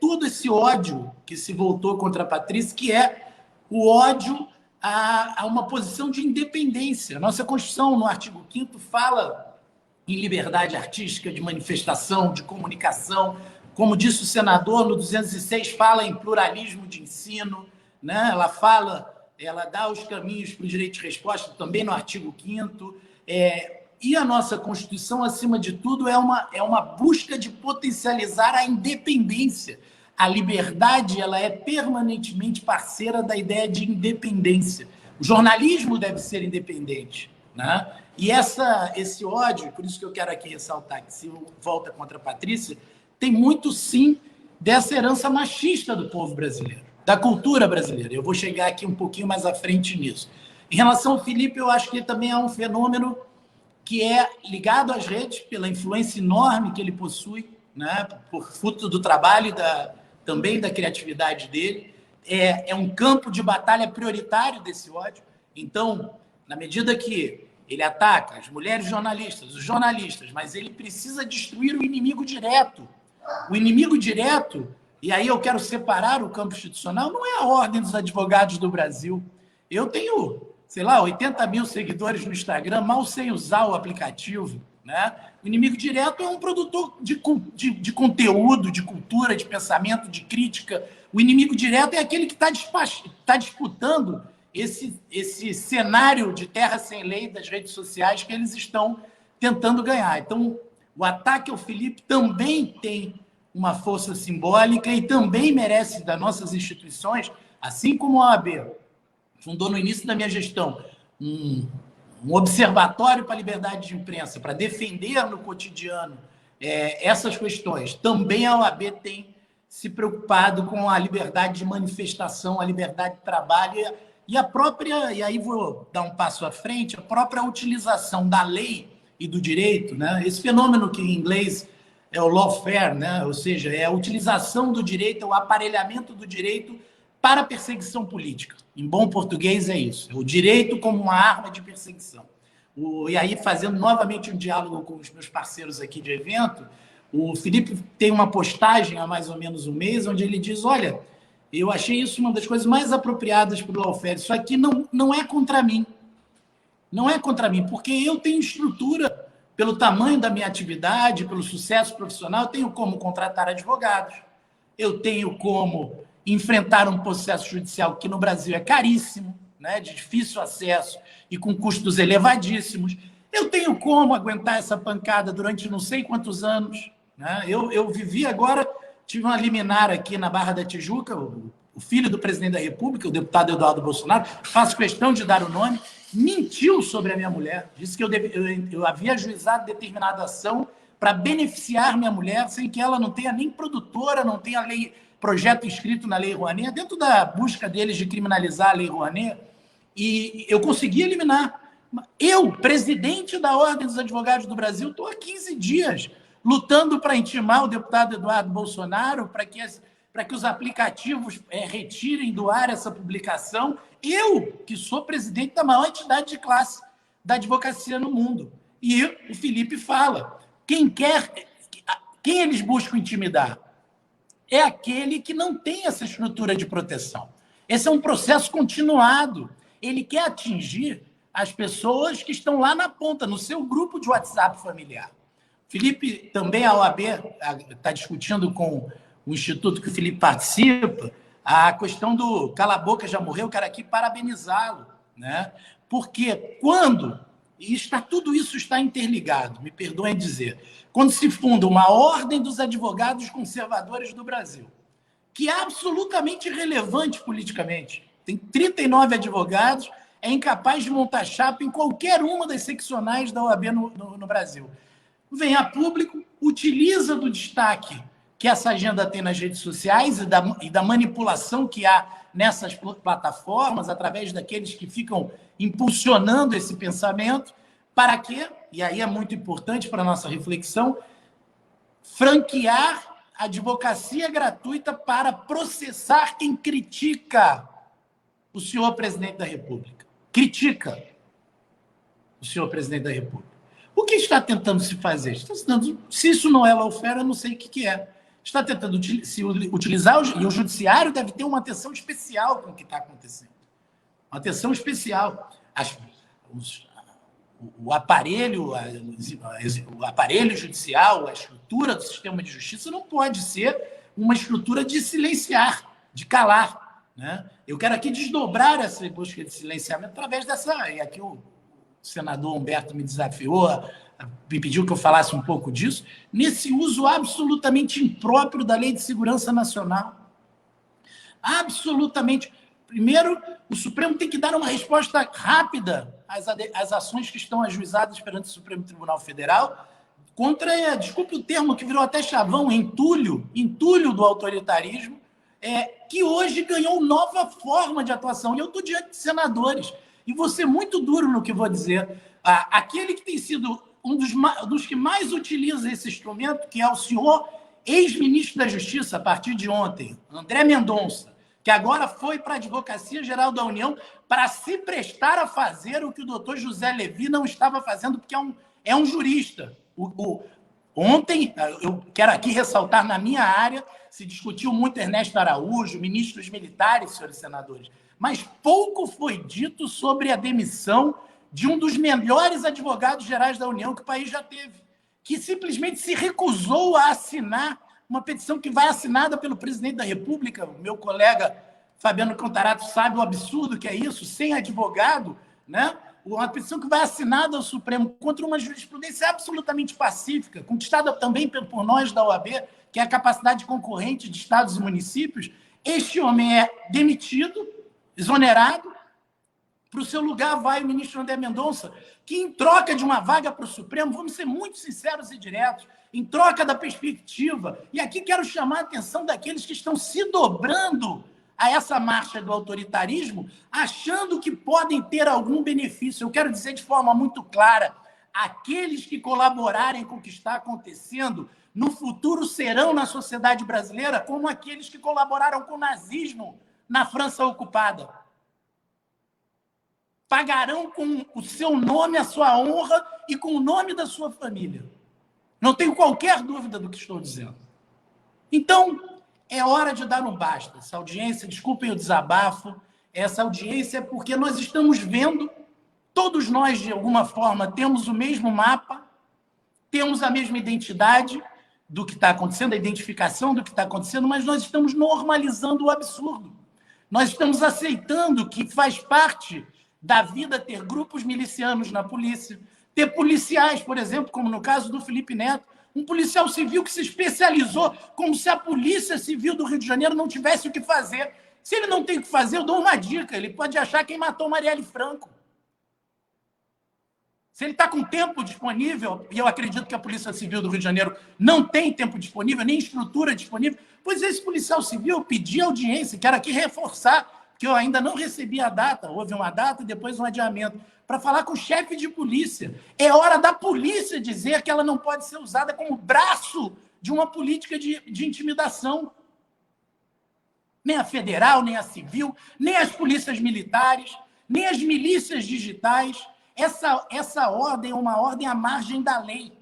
todo esse ódio que se voltou contra a Patrícia, que é o ódio a uma posição de independência. Nossa Constituição, no artigo 5º, fala em liberdade artística, de manifestação, de comunicação. Como disse o senador, no 206 fala em pluralismo de ensino, né? Ela dá os caminhos para o direito de resposta, também no artigo 5º. E a nossa Constituição, acima de tudo, é uma busca de potencializar a independência. A liberdade, ela é permanentemente parceira da ideia de independência. O jornalismo deve ser independente, né? E esse ódio, por isso que eu quero aqui ressaltar que se volta contra a Patrícia, tem muito, sim, dessa herança machista do povo brasileiro, da cultura brasileira. Eu vou chegar aqui um pouquinho mais à frente nisso. Em relação ao Felipe, eu acho que ele também é um fenômeno que é ligado às redes, pela influência enorme que ele possui, né, por fruto do trabalho e também da criatividade dele. É um campo de batalha prioritário desse ódio. Então, na medida que ele ataca as mulheres jornalistas, os jornalistas, mas ele precisa destruir o inimigo direto. O inimigo direto, e aí eu quero separar o campo institucional, não é a Ordem dos Advogados do Brasil. Eu tenho, 80 mil seguidores no Instagram, mal sei usar o aplicativo, né? O inimigo direto é um produtor de conteúdo, de cultura, de pensamento, de crítica. O inimigo direto é aquele que está disputando esse cenário de terra sem lei das redes sociais que eles estão tentando ganhar. Então, o ataque ao Felipe também tem uma força simbólica e também merece das nossas instituições, assim como a OAB fundou no início da minha gestão um observatório para a liberdade de imprensa, para defender no cotidiano essas questões. Também a OAB tem se preocupado com a liberdade de manifestação, a liberdade de trabalho e a própria, e aí vou dar um passo à frente, a própria utilização da lei e do direito, né? Esse fenômeno que em inglês é o lawfare, né? Ou seja, é a utilização do direito, o aparelhamento do direito para a perseguição política. Em bom português é isso, é o direito como uma arma de perseguição. E aí, fazendo novamente um diálogo com os meus parceiros aqui de evento, o Felipe tem uma postagem há mais ou menos um mês, onde ele diz, olha, eu achei isso uma das coisas mais apropriadas para o lawfare, isso aqui não é contra mim. Não é contra mim, porque eu tenho estrutura, pelo tamanho da minha atividade, pelo sucesso profissional, eu tenho como contratar advogados, eu tenho como enfrentar um processo judicial que no Brasil é caríssimo, né, de difícil acesso e com custos elevadíssimos. Eu tenho como aguentar essa pancada durante não sei quantos anos, né? Eu vivi agora, tive uma liminar aqui na Barra da Tijuca, o filho do presidente da República, o deputado Eduardo Bolsonaro, faço questão de dar o nome, mentiu sobre a minha mulher, disse que eu havia ajuizado determinada ação para beneficiar minha mulher, sem que ela não tenha nem produtora, não tenha projeto inscrito na Lei Rouanet, dentro da busca deles de criminalizar a Lei Rouanet, e eu consegui eliminar, Eu, presidente da Ordem dos Advogados do Brasil, estou há 15 dias lutando para intimar o deputado Eduardo Bolsonaro para que os aplicativos retirem do ar essa publicação. Eu, que sou presidente da maior entidade de classe da advocacia no mundo. E o Felipe fala, quem eles buscam intimidar? É aquele que não tem essa estrutura de proteção. Esse é um processo continuado. Ele quer atingir as pessoas que estão lá na ponta, no seu grupo de WhatsApp familiar. Felipe, também a OAB está discutindo com o instituto que o Felipe participa a questão do cala a boca, já morreu, eu quero aqui parabenizá-lo, né? Porque tudo isso está interligado, me perdoem dizer, quando se funda uma Ordem dos Advogados Conservadores do Brasil, que é absolutamente irrelevante politicamente, tem 39 advogados, é incapaz de montar chapa em qualquer uma das seccionais da OAB no Brasil. Vem a público, utiliza do destaque que essa agenda tem nas redes sociais e da manipulação que há nessas plataformas, através daqueles que ficam impulsionando esse pensamento, para quê? E aí é muito importante para a nossa reflexão, franquear a advocacia gratuita para processar quem critica o senhor presidente da República. Critica o senhor presidente da República. O que está tentando se fazer? Se isso não é lawfare, eu não sei o que é. Está tentando se utilizar, e o judiciário deve ter uma atenção especial com o que está acontecendo. Uma atenção especial. O aparelho judicial, a estrutura do sistema de justiça não pode ser uma estrutura de silenciar, de calar, né? Eu quero aqui desdobrar essa busca de silenciamento através dessa... E aqui o senador Humberto me desafiou, me pediu que eu falasse um pouco disso, nesse uso absolutamente impróprio da Lei de Segurança Nacional. Absolutamente. Primeiro, o Supremo tem que dar uma resposta rápida às ações que estão ajuizadas perante o Supremo Tribunal Federal contra, desculpe o termo, que virou até chavão, entulho do autoritarismo, que hoje ganhou nova forma de atuação. E eu estou diante de senadores. E vou ser muito duro no que vou dizer. Aquele que tem sido um dos que mais utiliza esse instrumento, que é o senhor ex-ministro da Justiça, a partir de ontem, André Mendonça, que agora foi para a Advocacia Geral da União para se prestar a fazer o que o doutor José Levi não estava fazendo, porque é um jurista. Ontem, eu quero aqui ressaltar, na minha área, se discutiu muito Ernesto Araújo, ministros militares, senhores senadores, mas pouco foi dito sobre a demissão de um dos melhores advogados gerais da União que o país já teve, que simplesmente se recusou a assinar uma petição que vai assinada pelo presidente da República. O meu colega Fabiano Contarato sabe o absurdo que é isso, sem advogado, né? Uma petição que vai assinada ao Supremo contra uma jurisprudência absolutamente pacífica, conquistada também por nós da OAB, que é a capacidade concorrente de estados e municípios. Este homem é demitido, exonerado, para o seu lugar vai o ministro André Mendonça, que em troca de uma vaga para o Supremo, vamos ser muito sinceros e diretos, em troca da perspectiva, e aqui quero chamar a atenção daqueles que estão se dobrando a essa marcha do autoritarismo, achando que podem ter algum benefício. Eu quero dizer de forma muito clara, aqueles que colaborarem com o que está acontecendo, no futuro serão na sociedade brasileira como aqueles que colaboraram com o nazismo na França ocupada. Pagarão com o seu nome, a sua honra e com o nome da sua família. Não tenho qualquer dúvida do que estou dizendo. Então, é hora de dar um basta. Essa audiência, desculpem o desabafo, essa audiência é porque nós estamos vendo, todos nós, de alguma forma, temos o mesmo mapa, temos a mesma identidade do que está acontecendo, a identificação do que está acontecendo, mas nós estamos normalizando o absurdo. Nós estamos aceitando que faz parte da vida ter grupos milicianos na polícia, ter policiais, por exemplo, como no caso do Felipe Neto, um policial civil que se especializou, como se a Polícia Civil do Rio de Janeiro não tivesse o que fazer. Se ele não tem o que fazer, eu dou uma dica, ele pode achar quem matou Marielle Franco. Se ele está com tempo disponível, e eu acredito que a Polícia Civil do Rio de Janeiro não tem tempo disponível, nem estrutura disponível, pois esse policial civil pedir audiência, quero aqui reforçar, que eu ainda não recebi a data, houve uma data e depois um adiamento, para falar com o chefe de polícia. É hora da polícia dizer que ela não pode ser usada como braço de uma política de intimidação. Nem a federal, nem a civil, nem as polícias militares, nem as milícias digitais. Essa ordem é uma ordem à margem da lei.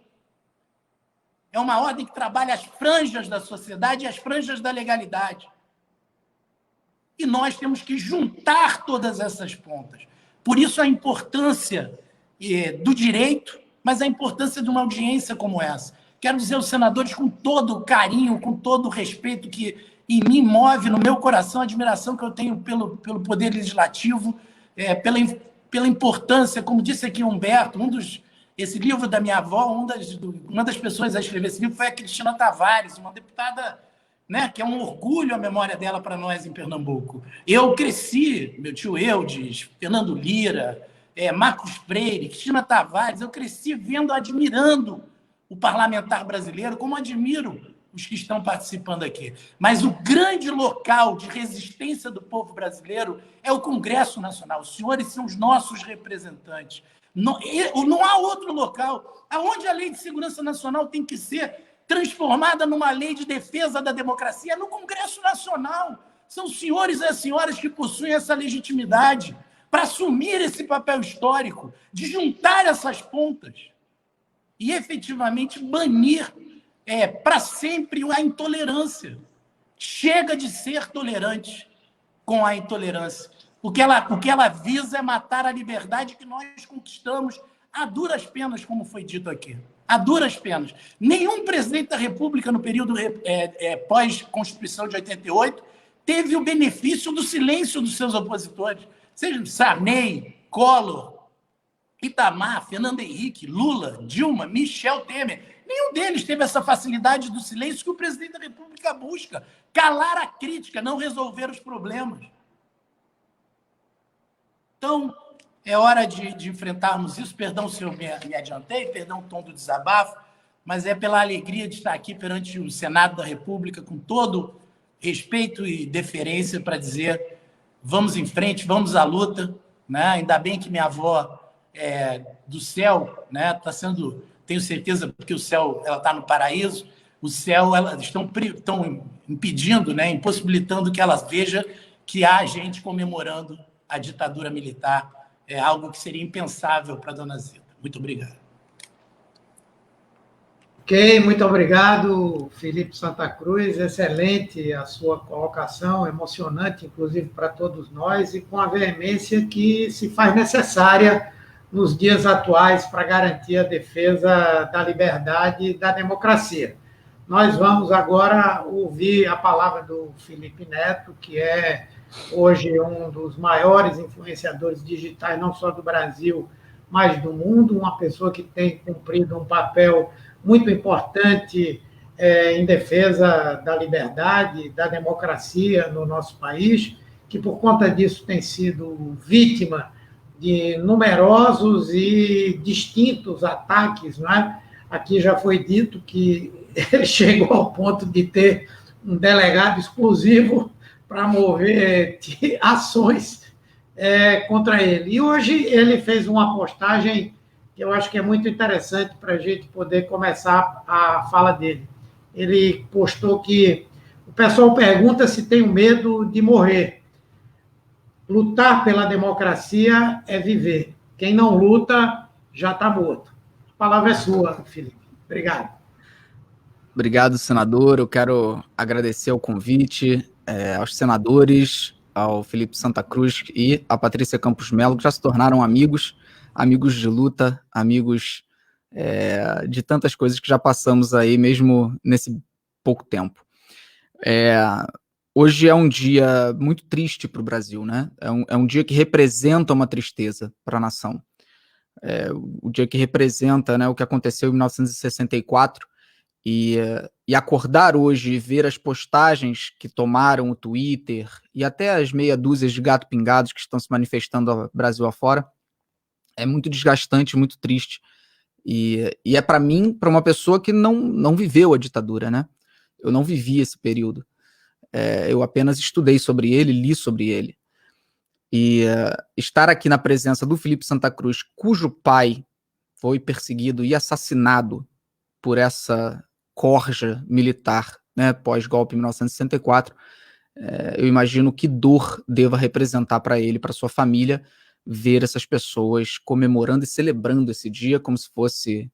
É uma ordem que trabalha as franjas da sociedade e as franjas da legalidade. E nós temos que juntar todas essas pontas. Por isso a importância do direito, mas a importância de uma audiência como essa. Quero dizer aos senadores, com todo o carinho, com todo o respeito que em mim move, no meu coração, a admiração que eu tenho pelo Poder Legislativo, pela importância, como disse aqui Humberto, esse livro da minha avó, uma das pessoas a escrever esse livro foi a Cristina Tavares, uma deputada, né, que é um orgulho a memória dela para nós em Pernambuco. Eu cresci, meu tio Eudes, Fernando Lira, Marcos Freire, Cristina Tavares, eu cresci admirando o parlamentar brasileiro, como admiro os que estão participando aqui. Mas o grande local de resistência do povo brasileiro é o Congresso Nacional. Os senhores são os nossos representantes. Não há outro local onde a Lei de Segurança Nacional tem que ser transformada numa lei de defesa da democracia, é no Congresso Nacional. São os senhores e as senhoras que possuem essa legitimidade para assumir esse papel histórico, de juntar essas pontas e efetivamente banir para sempre a intolerância. Chega de ser tolerante com a intolerância. O que ela visa é matar a liberdade que nós conquistamos a duras penas, como foi dito aqui. A duras penas. Nenhum presidente da República, no período pós-Constituição de 88, teve o benefício do silêncio dos seus opositores. Seja Sarney, Collor, Itamar, Fernando Henrique, Lula, Dilma, Michel Temer. Nenhum deles teve essa facilidade do silêncio que o presidente da República busca. Calar a crítica, não resolver os problemas. Então, é hora de enfrentarmos isso. Perdão se eu me adiantei, perdão o tom do desabafo, mas é pela alegria de estar aqui perante o Senado da República, com todo respeito e deferência, para dizer: vamos em frente, vamos à luta. Né? Ainda bem que minha avó do céu, né, está sendo, tenho certeza, porque o céu, ela está no paraíso, o céu, elas estão impedindo, né, impossibilitando que ela veja que há gente comemorando a ditadura militar. É algo que seria impensável para a dona Zita. Muito obrigado. Ok, muito obrigado, Felipe Santa Cruz. Excelente a sua colocação, emocionante, inclusive, para todos nós, e com a veemência que se faz necessária nos dias atuais para garantir a defesa da liberdade e da democracia. Nós vamos agora ouvir a palavra do Felipe Neto, que é hoje um dos maiores influenciadores digitais, não só do Brasil, mas do mundo, uma pessoa que tem cumprido um papel muito importante em defesa da liberdade, da democracia no nosso país, que por conta disso tem sido vítima de numerosos e distintos ataques, não é? Aqui já foi dito que ele chegou ao ponto de ter um delegado exclusivo para mover ações contra ele. E hoje ele fez uma postagem que eu acho que é muito interessante para a gente poder começar a fala dele. Ele postou que o pessoal pergunta se tem medo de morrer. Lutar pela democracia é viver. Quem não luta já está morto. A palavra é sua, Felipe. Obrigado. Obrigado, senador. Eu quero agradecer o convite aos senadores, ao Felipe Santa Cruz e à Patrícia Campos Melo, que já se tornaram amigos de luta, amigos de tantas coisas que já passamos aí, mesmo nesse pouco tempo. Hoje é um dia muito triste para o Brasil, né? É um dia que representa uma tristeza para a nação. O dia que representa, né, o que aconteceu em 1964, e acordar hoje e ver as postagens que tomaram o Twitter e até as meia dúzias de gato pingados que estão se manifestando ao Brasil afora, é muito desgastante, muito triste. E é para mim, para uma pessoa que não viveu a ditadura, né? Eu não vivi esse período. Eu apenas estudei sobre ele, li sobre ele. E estar aqui na presença do Felipe Santa Cruz, cujo pai foi perseguido e assassinado por essa corja militar, né, pós-golpe em 1964, eu imagino que dor deva representar para ele, para sua família, ver essas pessoas comemorando e celebrando esse dia como se fosse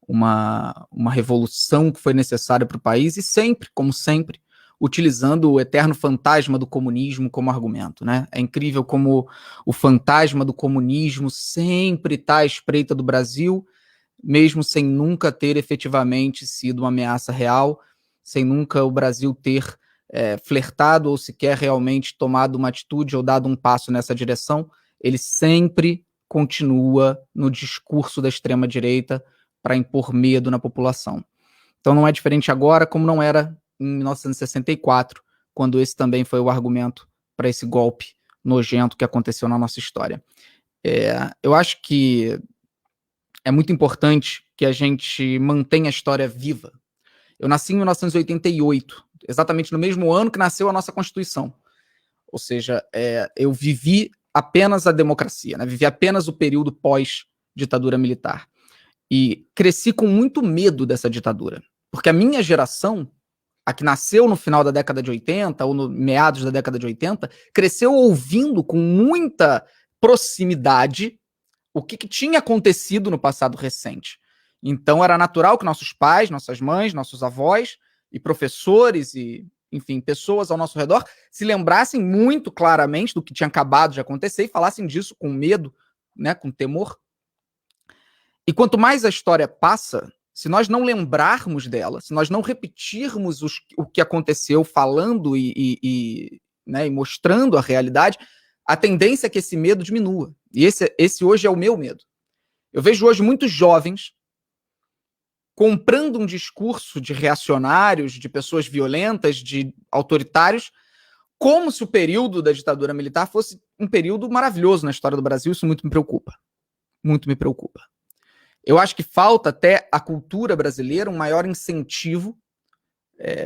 uma revolução que foi necessária para o país, e sempre, como sempre, utilizando o eterno fantasma do comunismo como argumento, né? É incrível como o fantasma do comunismo sempre está à espreita do Brasil, mesmo sem nunca ter efetivamente sido uma ameaça real, sem nunca o Brasil ter flertado ou sequer realmente tomado uma atitude ou dado um passo nessa direção. Ele sempre continua no discurso da extrema-direita para impor medo na população. Então não é diferente agora, como não era em 1964, quando esse também foi o argumento para esse golpe nojento que aconteceu na nossa história. Eu acho que é muito importante que a gente mantenha a história viva. Eu nasci em 1988, exatamente no mesmo ano que nasceu a nossa Constituição. Ou seja, eu vivi apenas a democracia, né? Vivi apenas o período pós-ditadura militar. E cresci com muito medo dessa ditadura. Porque a minha geração, a que nasceu no final da década de 80, ou no meados da década de 80, cresceu ouvindo com muita proximidade o que tinha acontecido no passado recente. Então era natural que nossos pais, nossas mães, nossos avós e professores e, enfim, pessoas ao nosso redor se lembrassem muito claramente do que tinha acabado de acontecer e falassem disso com medo, né, com temor. E quanto mais a história passa, se nós não lembrarmos dela, se nós não repetirmos o que aconteceu falando e mostrando a realidade, a tendência é que esse medo diminua. E esse hoje é o meu medo. Eu vejo hoje muitos jovens comprando um discurso de reacionários, de pessoas violentas, de autoritários, como se o período da ditadura militar fosse um período maravilhoso na história do Brasil. Isso muito me preocupa. Muito me preocupa. Eu acho que falta até à cultura brasileira um maior incentivo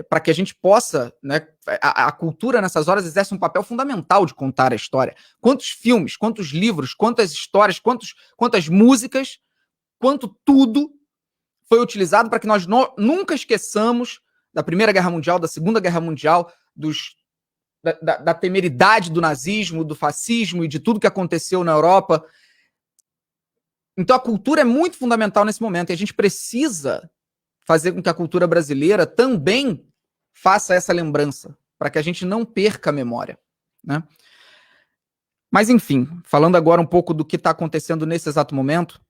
para que a gente possa, né, a cultura nessas horas exerce um papel fundamental de contar a história. Quantos filmes, quantos livros, quantas histórias, quantas músicas, quanto tudo foi utilizado para que nós nunca esqueçamos da Primeira Guerra Mundial, da Segunda Guerra Mundial, da temeridade do nazismo, do fascismo e de tudo que aconteceu na Europa. Então a cultura é muito fundamental nesse momento e a gente precisa fazer com que a cultura brasileira também faça essa lembrança, para que a gente não perca a memória, né? Mas, enfim, falando agora um pouco do que está acontecendo nesse exato momento,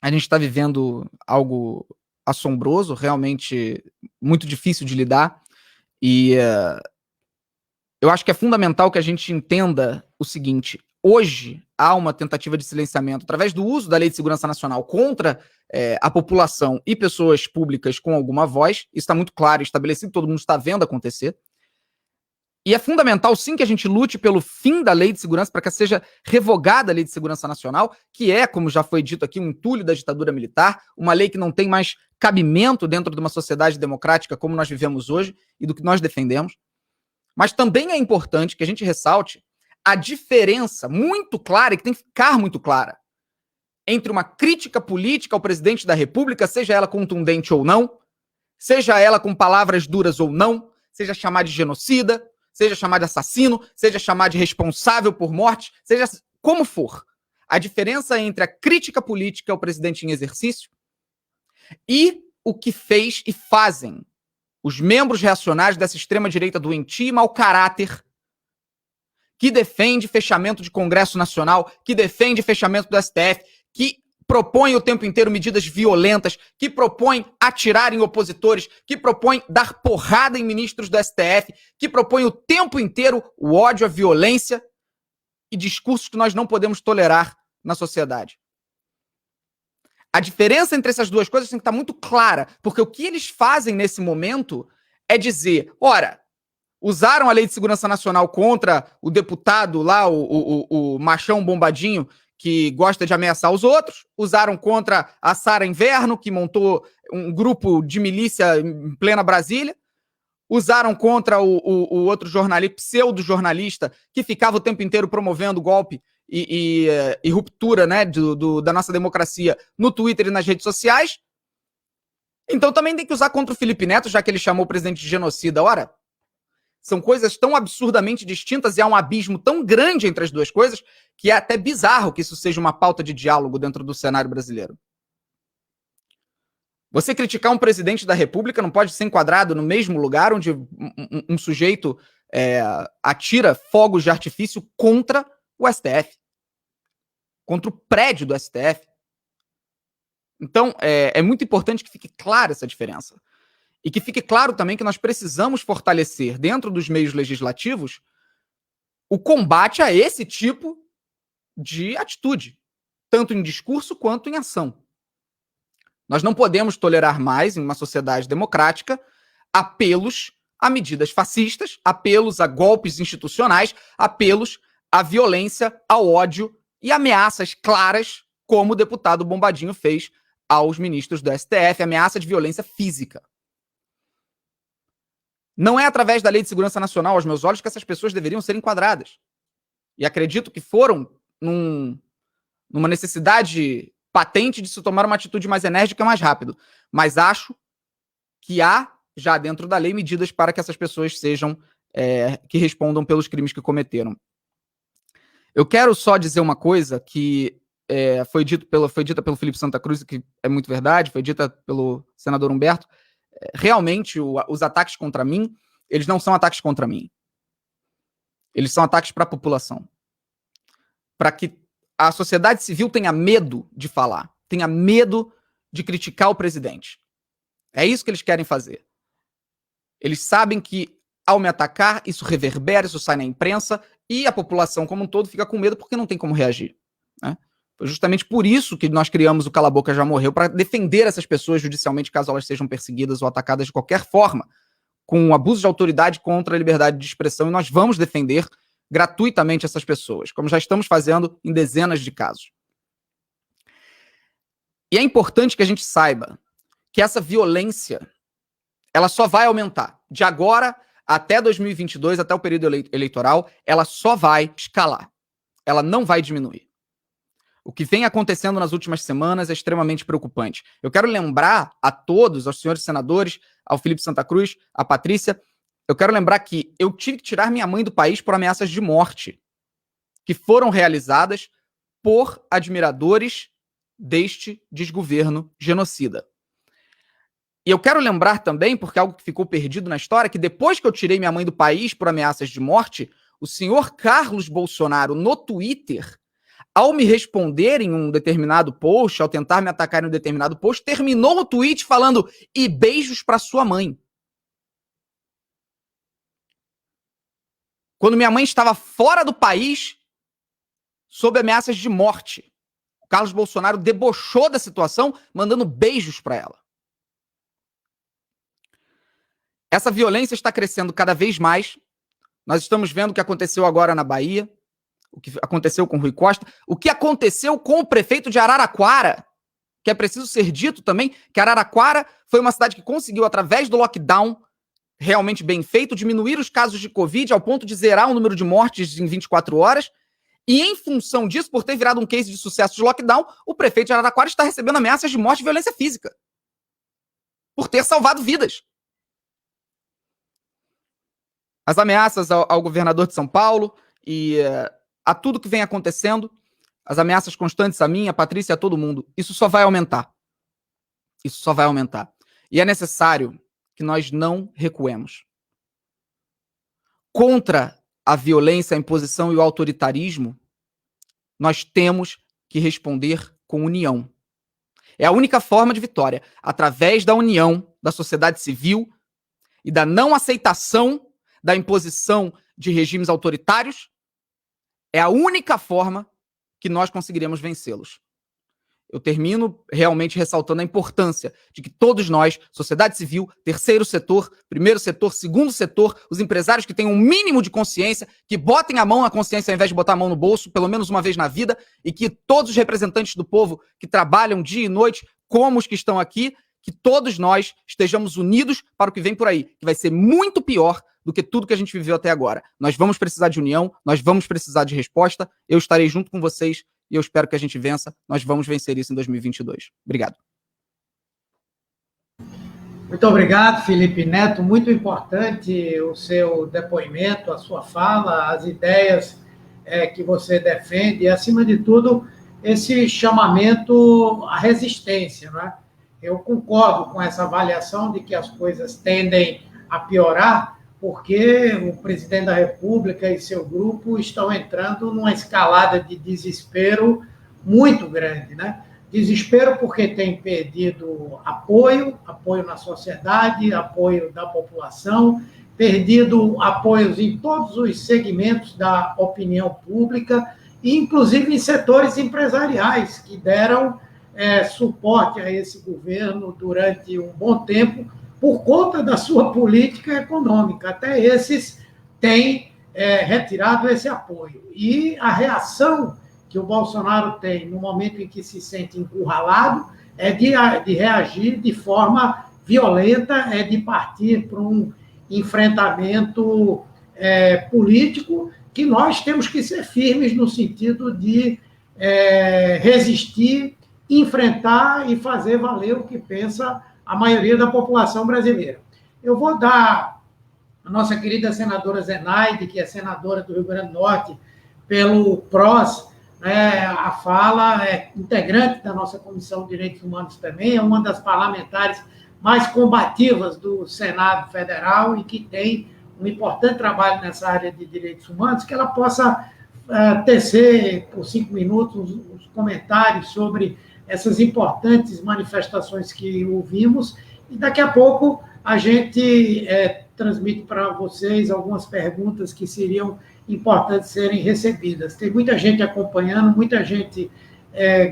a gente está vivendo algo assombroso, realmente muito difícil de lidar, e eu acho que é fundamental que a gente entenda o seguinte: hoje há uma tentativa de silenciamento através do uso da Lei de Segurança Nacional contra a população e pessoas públicas com alguma voz. Isso está muito claro, estabelecido, todo mundo está vendo acontecer. E é fundamental, sim, que a gente lute pelo fim da Lei de Segurança, para que seja revogada a Lei de Segurança Nacional, que é, como já foi dito aqui, um entulho da ditadura militar, uma lei que não tem mais cabimento dentro de uma sociedade democrática como nós vivemos hoje e do que nós defendemos. Mas também é importante que a gente ressalte a diferença muito clara, e que tem que ficar muito clara, entre uma crítica política ao presidente da República, seja ela contundente ou não, seja ela com palavras duras ou não, seja chamar de genocida, seja chamar de assassino, seja chamar de responsável por morte, seja como for. A diferença entre a crítica política ao presidente em exercício e o que fez e fazem os membros reacionários dessa extrema-direita doentia e mau caráter, que defende fechamento de Congresso Nacional, que defende fechamento do STF, que propõe o tempo inteiro medidas violentas, que propõe atirar em opositores, que propõe dar porrada em ministros do STF, que propõe o tempo inteiro o ódio, a violência e discursos que nós não podemos tolerar na sociedade. A diferença entre essas duas coisas tem que estar muito clara, porque o que eles fazem nesse momento é dizer, ora, usaram a Lei de Segurança Nacional contra o deputado lá, o machão bombadinho, que gosta de ameaçar os outros, usaram contra a Sara Inverno, que montou um grupo de milícia em plena Brasília, usaram contra o outro jornalista, pseudo-jornalista, que ficava o tempo inteiro promovendo golpe e ruptura, né, da nossa democracia no Twitter e nas redes sociais. Então também tem que usar contra o Felipe Neto, já que ele chamou o presidente de genocida. Ora, são coisas tão absurdamente distintas e há um abismo tão grande entre as duas coisas que é até bizarro que isso seja uma pauta de diálogo dentro do cenário brasileiro. Você criticar um presidente da República não pode ser enquadrado no mesmo lugar onde um sujeito atira fogos de artifício contra o STF, contra o prédio do STF. Então, é muito importante que fique clara essa diferença. E que fique claro também que nós precisamos fortalecer, dentro dos meios legislativos, o combate a esse tipo de atitude, tanto em discurso quanto em ação. Nós não podemos tolerar mais, em uma sociedade democrática, apelos a medidas fascistas, apelos a golpes institucionais, apelos à violência, ao ódio e ameaças claras, como o deputado Bombadinho fez aos ministros do STF, ameaça de violência física. Não é através da Lei de Segurança Nacional, aos meus olhos, que essas pessoas deveriam ser enquadradas. E acredito que foram numa necessidade patente de se tomar uma atitude mais enérgica e mais rápido. Mas acho que há, já dentro da lei, medidas para que essas pessoas sejam, que respondam pelos crimes que cometeram. Eu quero só dizer uma coisa que foi dita pelo Felipe Santa Cruz, que é muito verdade, foi dita pelo senador Humberto. Realmente, os ataques contra mim, eles não são ataques contra mim. Eles são ataques para a população. Para que a sociedade civil tenha medo de falar, tenha medo de criticar o presidente. É isso que eles querem fazer. Eles sabem que, ao me atacar, isso reverbera, isso sai na imprensa, e a população como um todo fica com medo porque não tem como reagir, né? Foi justamente por isso que nós criamos o Cala a Boca Já Morreu, para defender essas pessoas judicialmente, caso elas sejam perseguidas ou atacadas de qualquer forma, com abuso de autoridade contra a liberdade de expressão, e nós vamos defender gratuitamente essas pessoas, como já estamos fazendo em dezenas de casos. E é importante que a gente saiba que essa violência, ela só vai aumentar. De agora até 2022, até o período eleitoral, ela só vai escalar. Ela não vai diminuir. O que vem acontecendo nas últimas semanas é extremamente preocupante. Eu quero lembrar a todos, aos senhores senadores, ao Felipe Santa Cruz, à Patrícia, eu quero lembrar que eu tive que tirar minha mãe do país por ameaças de morte, que foram realizadas por admiradores deste desgoverno genocida. E eu quero lembrar também, porque é algo que ficou perdido na história, que depois que eu tirei minha mãe do país por ameaças de morte, o senhor Carlos Bolsonaro, no Twitter, ao me responder em um determinado post, ao tentar me atacar em um determinado post, terminou o tweet falando: "E beijos para sua mãe". Quando minha mãe estava fora do país, sob ameaças de morte, o Carlos Bolsonaro debochou da situação, mandando beijos para ela. Essa violência está crescendo cada vez mais. Nós estamos vendo o que aconteceu agora na Bahia, o que aconteceu com o Rui Costa, o que aconteceu com o prefeito de Araraquara, que é preciso ser dito também, que Araraquara foi uma cidade que conseguiu, através do lockdown realmente bem feito, diminuir os casos de Covid ao ponto de zerar o número de mortes em 24 horas, e em função disso, por ter virado um case de sucesso de lockdown, o prefeito de Araraquara está recebendo ameaças de morte e violência física, por ter salvado vidas. As ameaças ao governador de São Paulo e a tudo que vem acontecendo, as ameaças constantes a mim, a Patrícia, a todo mundo, isso só vai aumentar. Isso só vai aumentar. E é necessário que nós não recuemos. Contra a violência, a imposição e o autoritarismo, nós temos que responder com união. É a única forma de vitória, através da união da sociedade civil e da não aceitação da imposição de regimes autoritários. É a única forma que nós conseguiremos vencê-los. Eu termino realmente ressaltando a importância de que todos nós, sociedade civil, terceiro setor, primeiro setor, segundo setor, os empresários que tenham um mínimo de consciência, que botem a mão na consciência ao invés de botar a mão no bolso, pelo menos uma vez na vida, e que todos os representantes do povo que trabalham dia e noite, como os que estão aqui, que todos nós estejamos unidos para o que vem por aí, que vai ser muito pior do que tudo que a gente viveu até agora. Nós vamos precisar de união, nós vamos precisar de resposta, eu estarei junto com vocês e eu espero que a gente vença. Nós vamos vencer isso em 2022. Obrigado. Muito obrigado, Felipe Neto. Muito importante o seu depoimento, a sua fala, as ideias que você defende e, acima de tudo, esse chamamento à resistência, não é? Eu concordo com essa avaliação de que as coisas tendem a piorar, porque o presidente da República e seu grupo estão entrando numa escalada de desespero muito grande, né? Desespero porque tem perdido apoio na sociedade, apoio da população, perdido apoios em todos os segmentos da opinião pública, e inclusive em setores empresariais que deram suporte a esse governo durante um bom tempo, por conta da sua política econômica. Até esses têm retirado esse apoio. E a reação que o Bolsonaro tem no momento em que se sente encurralado é de reagir de forma violenta, é de partir para um enfrentamento político, que nós temos que ser firmes no sentido de resistir, enfrentar e fazer valer o que pensa a maioria da população brasileira. Eu vou dar a nossa querida senadora Zenaide, que é senadora do Rio Grande do Norte, pelo PROS, a fala, é integrante da nossa Comissão de Direitos Humanos também, é uma das parlamentares mais combativas do Senado Federal e que tem um importante trabalho nessa área de direitos humanos, que ela possa tecer por 5 minutos os comentários sobre essas importantes manifestações que ouvimos, e daqui a pouco a gente transmite para vocês algumas perguntas que seriam importantes serem recebidas. Tem muita gente acompanhando, muita gente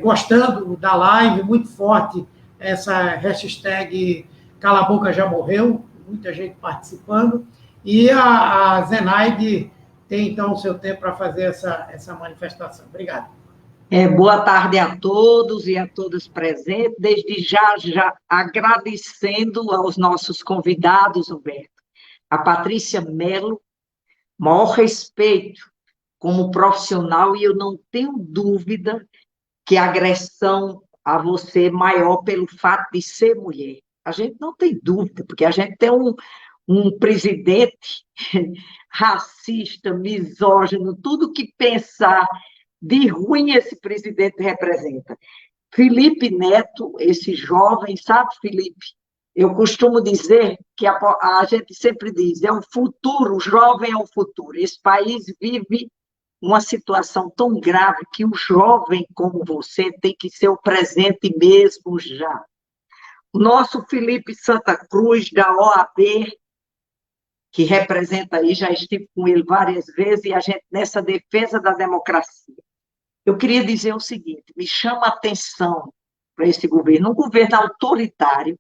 gostando da live, muito forte essa hashtag Cala a Boca Já Morreu, muita gente participando, e a Zenaide tem, então, o seu tempo para fazer essa manifestação. Obrigado. Boa tarde a todos e a todas presentes. Desde já agradecendo aos nossos convidados, Humberto. A Patrícia Mello, maior respeito como profissional, e eu não tenho dúvida que a agressão a você é maior pelo fato de ser mulher. A gente não tem dúvida, porque a gente tem um presidente racista, misógino, tudo que pensar de ruim esse presidente representa. Felipe Neto, esse jovem, sabe, Felipe? Eu costumo dizer que a gente sempre diz, é o futuro, o jovem é o futuro. Esse país vive uma situação tão grave que o jovem como você tem que ser o presente mesmo já. O nosso Felipe Santa Cruz, da OAB, que representa aí, já estive com ele várias vezes, e a gente nessa defesa da democracia. Eu queria dizer o seguinte, me chama a atenção para esse governo, um governo autoritário,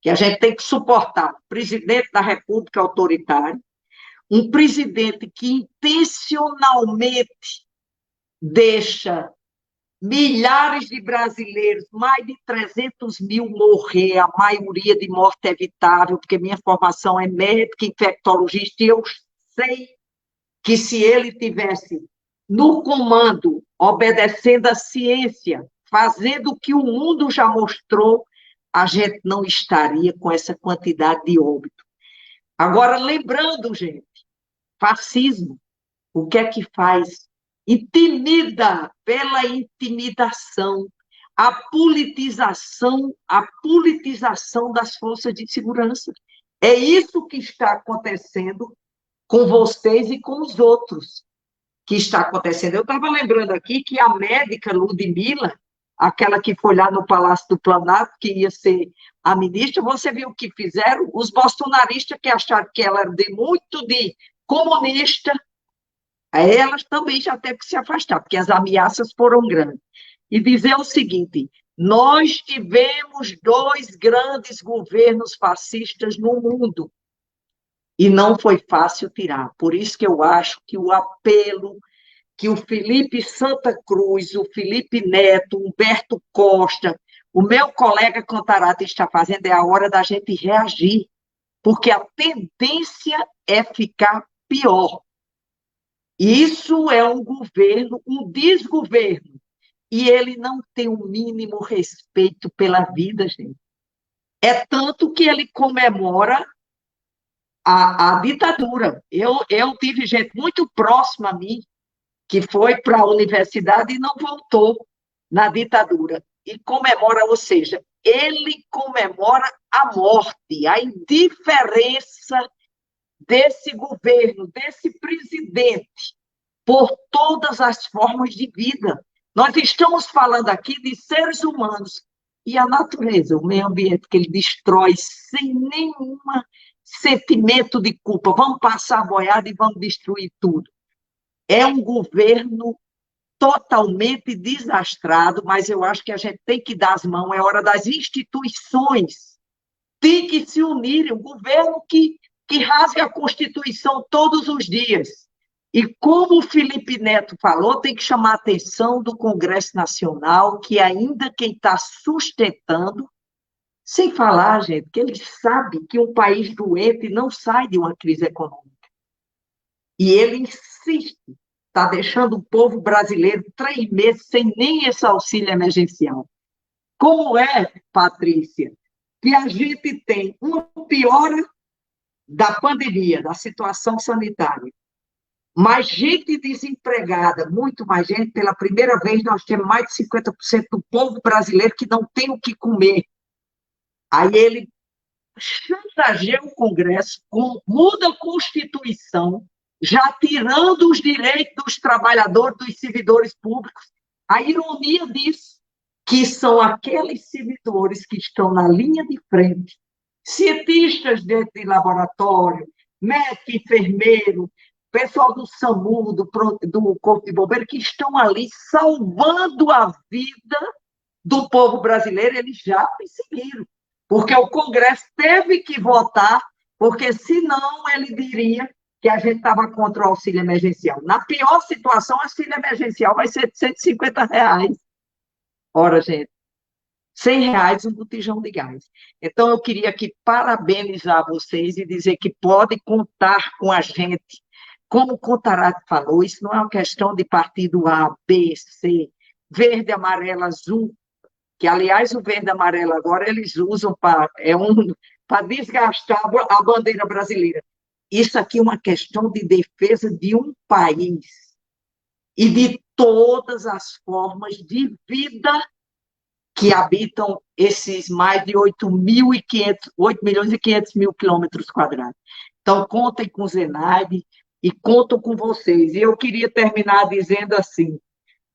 que a gente tem que suportar, um presidente da República autoritário, um presidente que intencionalmente deixa milhares de brasileiros, mais de 300 mil morrer, a maioria de morte evitável, porque minha formação é médica, infectologista, e eu sei que se ele tivesse no comando, obedecendo à ciência, fazendo o que o mundo já mostrou, a gente não estaria com essa quantidade de óbito. Agora, lembrando, gente, fascismo, o que é que faz? Intimida pela intimidação, a politização das forças de segurança. É isso que está acontecendo com vocês e com os outros que está acontecendo. Eu estava lembrando aqui que a médica Ludmila, aquela que foi lá no Palácio do Planalto, que ia ser a ministra, você viu o que fizeram? Os bolsonaristas que acharam que ela era muito de comunista, elas também já teve que se afastar, porque as ameaças foram grandes. E dizer o seguinte, nós tivemos 2 grandes governos fascistas no mundo, e não foi fácil tirar. Por isso que eu acho que o apelo que o Felipe Santa Cruz, o Felipe Neto, o Humberto Costa, o meu colega Contarato está fazendo, é a hora da gente reagir, porque a tendência é ficar pior. Isso é um governo, um desgoverno, e ele não tem o mínimo respeito pela vida, gente. É tanto que ele comemora a ditadura. Eu tive gente muito próxima a mim que foi para a universidade e não voltou na ditadura. E comemora, ou seja, ele comemora a morte, a indiferença desse governo, desse presidente, por todas as formas de vida. Nós estamos falando aqui de seres humanos e a natureza, o meio ambiente que ele destrói sem nenhum sentimento de culpa. Vamos passar a boiada e vamos destruir tudo. É um governo totalmente desastrado, mas eu acho que a gente tem que dar as mãos, é hora das instituições, tem que se unirem, um governo que rasga a Constituição todos os dias. E como o Felipe Neto falou, tem que chamar a atenção do Congresso Nacional, que ainda quem está sustentando, sem falar, gente, que ele sabe que um país doente não sai de uma crise econômica. E ele insiste, está deixando o povo brasileiro 3 meses sem nem esse auxílio emergencial. Como é, Patrícia, que a gente tem uma piora da pandemia, da situação sanitária, mais gente desempregada, muito mais gente, pela primeira vez nós temos mais de 50% do povo brasileiro que não tem o que comer. Aí ele chantageia o Congresso, muda a Constituição, já tirando os direitos dos trabalhadores, dos servidores públicos. A ironia disso, que são aqueles servidores que estão na linha de frente, cientistas dentro de laboratório, médico, enfermeiro, pessoal do SAMU, do Corpo de Bombeiros, que estão ali salvando a vida do povo brasileiro, eles já perseguiram, porque o Congresso teve que votar, porque senão ele diria que a gente estava contra o auxílio emergencial. Na pior situação, o auxílio emergencial vai ser de R$150. Ora, gente, R$100 um botijão de gás. Então, eu queria aqui parabenizar vocês e dizer que podem contar com a gente. Como o Contarato falou, isso não é uma questão de partido A, B, C, verde, amarelo, azul, que, aliás, o verde e amarelo agora eles usam para desgastar a bandeira brasileira. Isso aqui é uma questão de defesa de um país e de todas as formas de vida que habitam esses mais de 8.500.000 quilômetros quadrados. Então, contem com o Zenaide e contam com vocês. E eu queria terminar dizendo assim,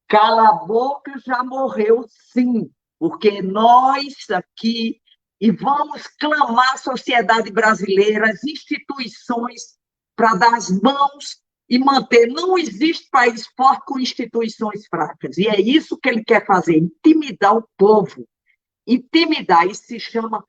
cala a boca, já morreu sim, porque nós aqui, e vamos clamar a sociedade brasileira, as instituições, para dar as mãos e manter. Não existe país forte com instituições fracas, e é isso que ele quer fazer, intimidar o povo. Intimidar, isso se chama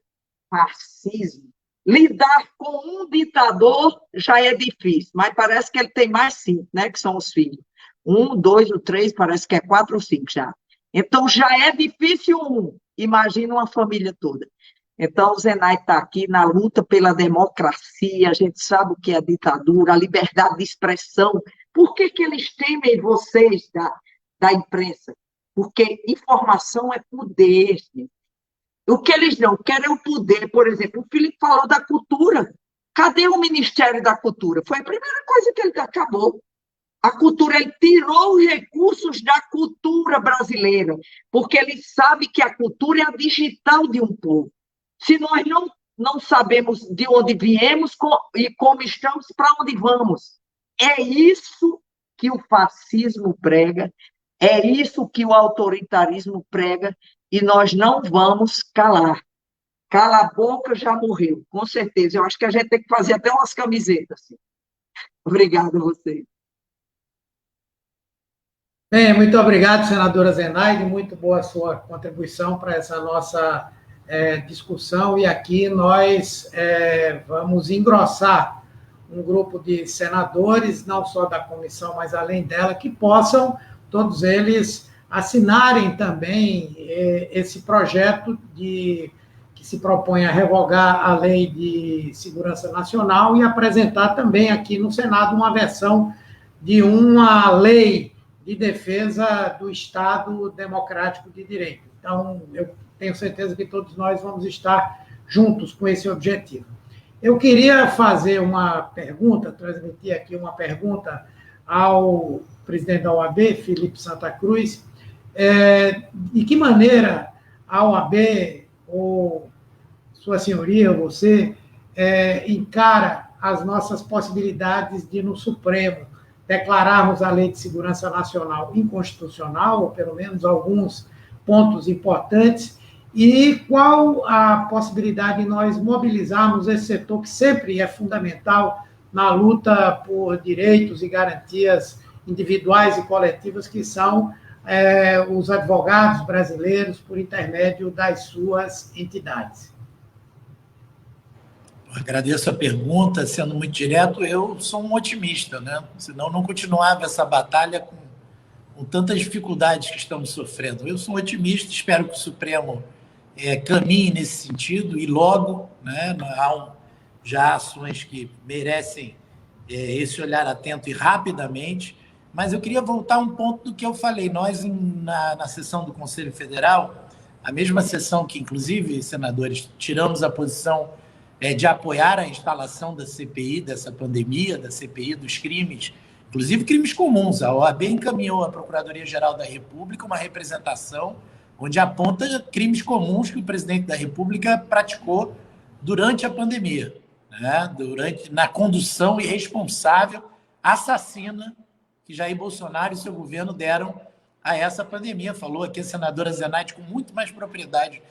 fascismo. Lidar com um ditador já é difícil, mas parece que ele tem mais 5, né, que são os filhos. 1, 2 ou 3, parece que é 4 ou 5 já. Então, já é difícil imagina uma família toda. Então, o Zenaide está aqui na luta pela democracia, a gente sabe o que é a ditadura, a liberdade de expressão. Por que eles temem vocês da imprensa? Porque informação é poder, gente. O que eles não querem é o poder. Por exemplo, o Felipe falou da cultura. Cadê o Ministério da Cultura? Foi a primeira coisa que ele acabou. A cultura, ele tirou os recursos da cultura brasileira, porque ele sabe que a cultura é a digital de um povo. Se nós não sabemos de onde viemos e como estamos, para onde vamos. É isso que o fascismo prega, é isso que o autoritarismo prega, e nós não vamos calar. Cala a boca, já morreu, com certeza. Eu acho que a gente tem que fazer até umas camisetas. Assim. Obrigada a vocês. Bem, muito obrigado, senadora Zenaide, muito boa a sua contribuição para essa nossa discussão, e aqui nós vamos engrossar um grupo de senadores, não só da comissão, mas além dela, que possam, todos eles, assinarem também esse projeto que se propõe a revogar a Lei de Segurança Nacional e apresentar também aqui no Senado uma versão de uma lei de defesa do Estado democrático de direito. Então, eu tenho certeza que todos nós vamos estar juntos com esse objetivo. Eu queria fazer uma pergunta, transmitir aqui uma pergunta ao presidente da OAB, Felipe Santa Cruz. De que maneira a OAB, ou Sua Senhoria, você, encara as nossas possibilidades de, no Supremo, declararmos a Lei de Segurança Nacional inconstitucional, ou pelo menos alguns pontos importantes, e qual a possibilidade de nós mobilizarmos esse setor que sempre é fundamental na luta por direitos e garantias individuais e coletivas, que são os advogados brasileiros por intermédio das suas entidades. Agradeço a pergunta, sendo muito direto, eu sou um otimista, né? Senão não continuava essa batalha com tantas dificuldades que estamos sofrendo. Eu sou um otimista, espero que o Supremo caminhe nesse sentido e logo, né? Há já ações que merecem esse olhar atento e rapidamente, mas eu queria voltar a um ponto do que eu falei. Nós, na sessão do Conselho Federal, a mesma sessão que, inclusive, senadores, tiramos a posição de apoiar a instalação da CPI, dessa pandemia, da CPI dos crimes, inclusive crimes comuns. A OAB encaminhou à Procuradoria-Geral da República uma representação onde aponta crimes comuns que o presidente da República praticou durante a pandemia, né? Na condução irresponsável, assassina, que Jair Bolsonaro e seu governo deram a essa pandemia. Falou aqui a senadora Zenaide com muito mais propriedade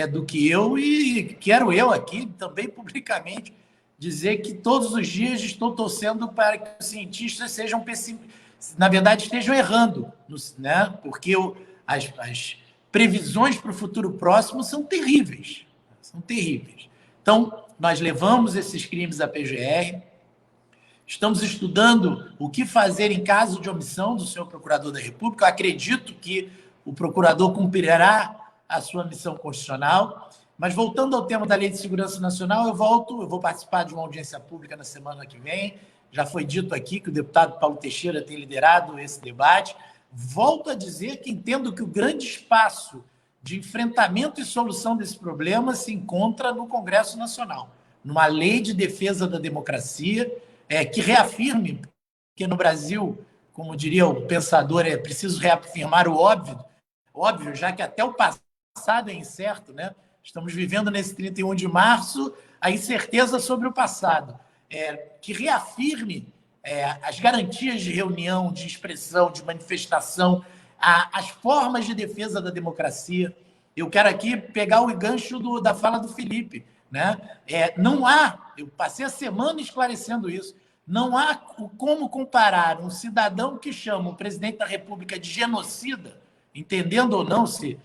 do que eu, e quero eu aqui também publicamente dizer que todos os dias estou torcendo para que os cientistas sejam pessimistas, na verdade estejam errando, né? Porque as previsões para o futuro próximo são terríveis, Então, nós levamos esses crimes à PGR, estamos estudando o que fazer em caso de omissão do senhor procurador da República. Eu acredito que o procurador cumprirá a sua missão constitucional. Mas, voltando ao tema da Lei de Segurança Nacional, eu vou participar de uma audiência pública na semana que vem. Já foi dito aqui que o deputado Paulo Teixeira tem liderado esse debate. Volto a dizer que entendo que o grande espaço de enfrentamento e solução desse problema se encontra no Congresso Nacional, numa lei de defesa da democracia, que reafirme que no Brasil, como diria o pensador, é preciso reafirmar o óbvio, já que até o passado é incerto, né? Estamos vivendo nesse 31 de março a incerteza sobre o passado, que reafirme as garantias de reunião, de expressão, de manifestação, as formas de defesa da democracia. Eu quero aqui pegar o gancho da fala do Felipe, né? Não há, eu passei a semana esclarecendo isso, não há como comparar um cidadão que chama o presidente da República de genocida, entendendo ou não se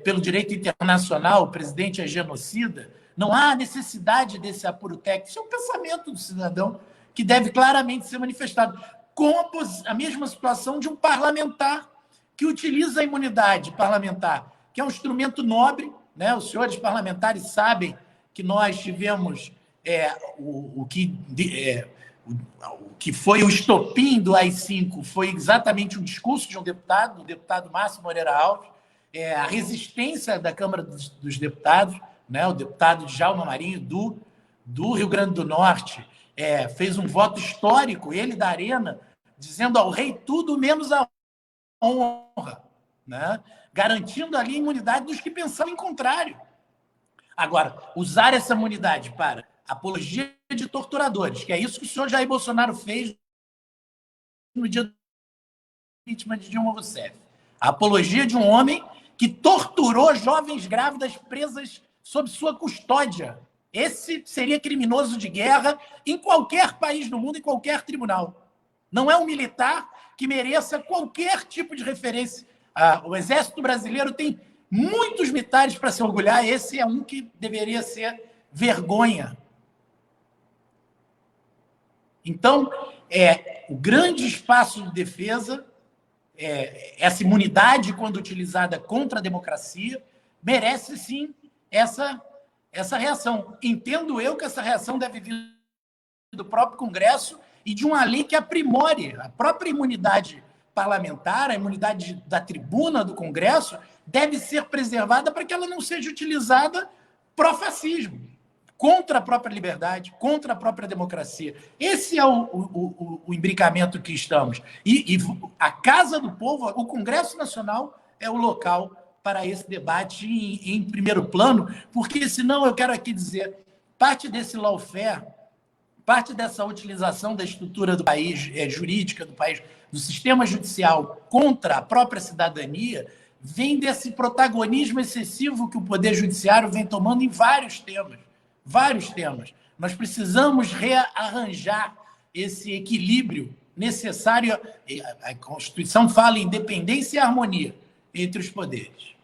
pelo direito internacional o presidente é genocida, não há necessidade desse apuro técnico. Isso é um pensamento do cidadão que deve claramente ser manifestado, com a mesma situação de um parlamentar que utiliza a imunidade parlamentar, que é um instrumento nobre, né? Os senhores parlamentares sabem que nós tivemos o que foi o estopim do AI-5 foi exatamente um discurso de um deputado, o deputado Márcio Moreira Alves, a resistência da Câmara dos Deputados, né? O deputado Djalma Marinho, do Rio Grande do Norte, fez um voto histórico, ele da Arena, dizendo ao rei tudo menos a honra, né? Garantindo ali a imunidade dos que pensavam em contrário. Agora, usar essa imunidade para apologia de torturadores, que é isso que o senhor Jair Bolsonaro fez no dia do impeachment de Dilma Rousseff. A apologia de um homem que torturou jovens grávidas presas sob sua custódia. Esse seria criminoso de guerra em qualquer país do mundo, em qualquer tribunal. Não é um militar que mereça qualquer tipo de referência. O Exército Brasileiro tem muitos militares para se orgulhar, esse é um que deveria ser vergonha. Então, o grande espaço de defesa essa imunidade, quando utilizada contra a democracia, merece, sim, essa reação. Entendo eu que essa reação deve vir do próprio Congresso e de uma lei que aprimore a própria imunidade parlamentar, a imunidade da tribuna do Congresso, deve ser preservada para que ela não seja utilizada pró-fascismo, contra a própria liberdade, contra a própria democracia. Esse é o imbricamento que estamos. E a Casa do Povo, o Congresso Nacional, é o local para esse debate em primeiro plano, porque, senão, eu quero aqui dizer, parte desse lawfare, parte dessa utilização da estrutura do país, jurídica do país, do sistema judicial contra a própria cidadania, vem desse protagonismo excessivo que o Poder Judiciário vem tomando em vários temas. Vários temas. Nós precisamos rearranjar esse equilíbrio necessário. A Constituição fala em independência e harmonia entre os poderes.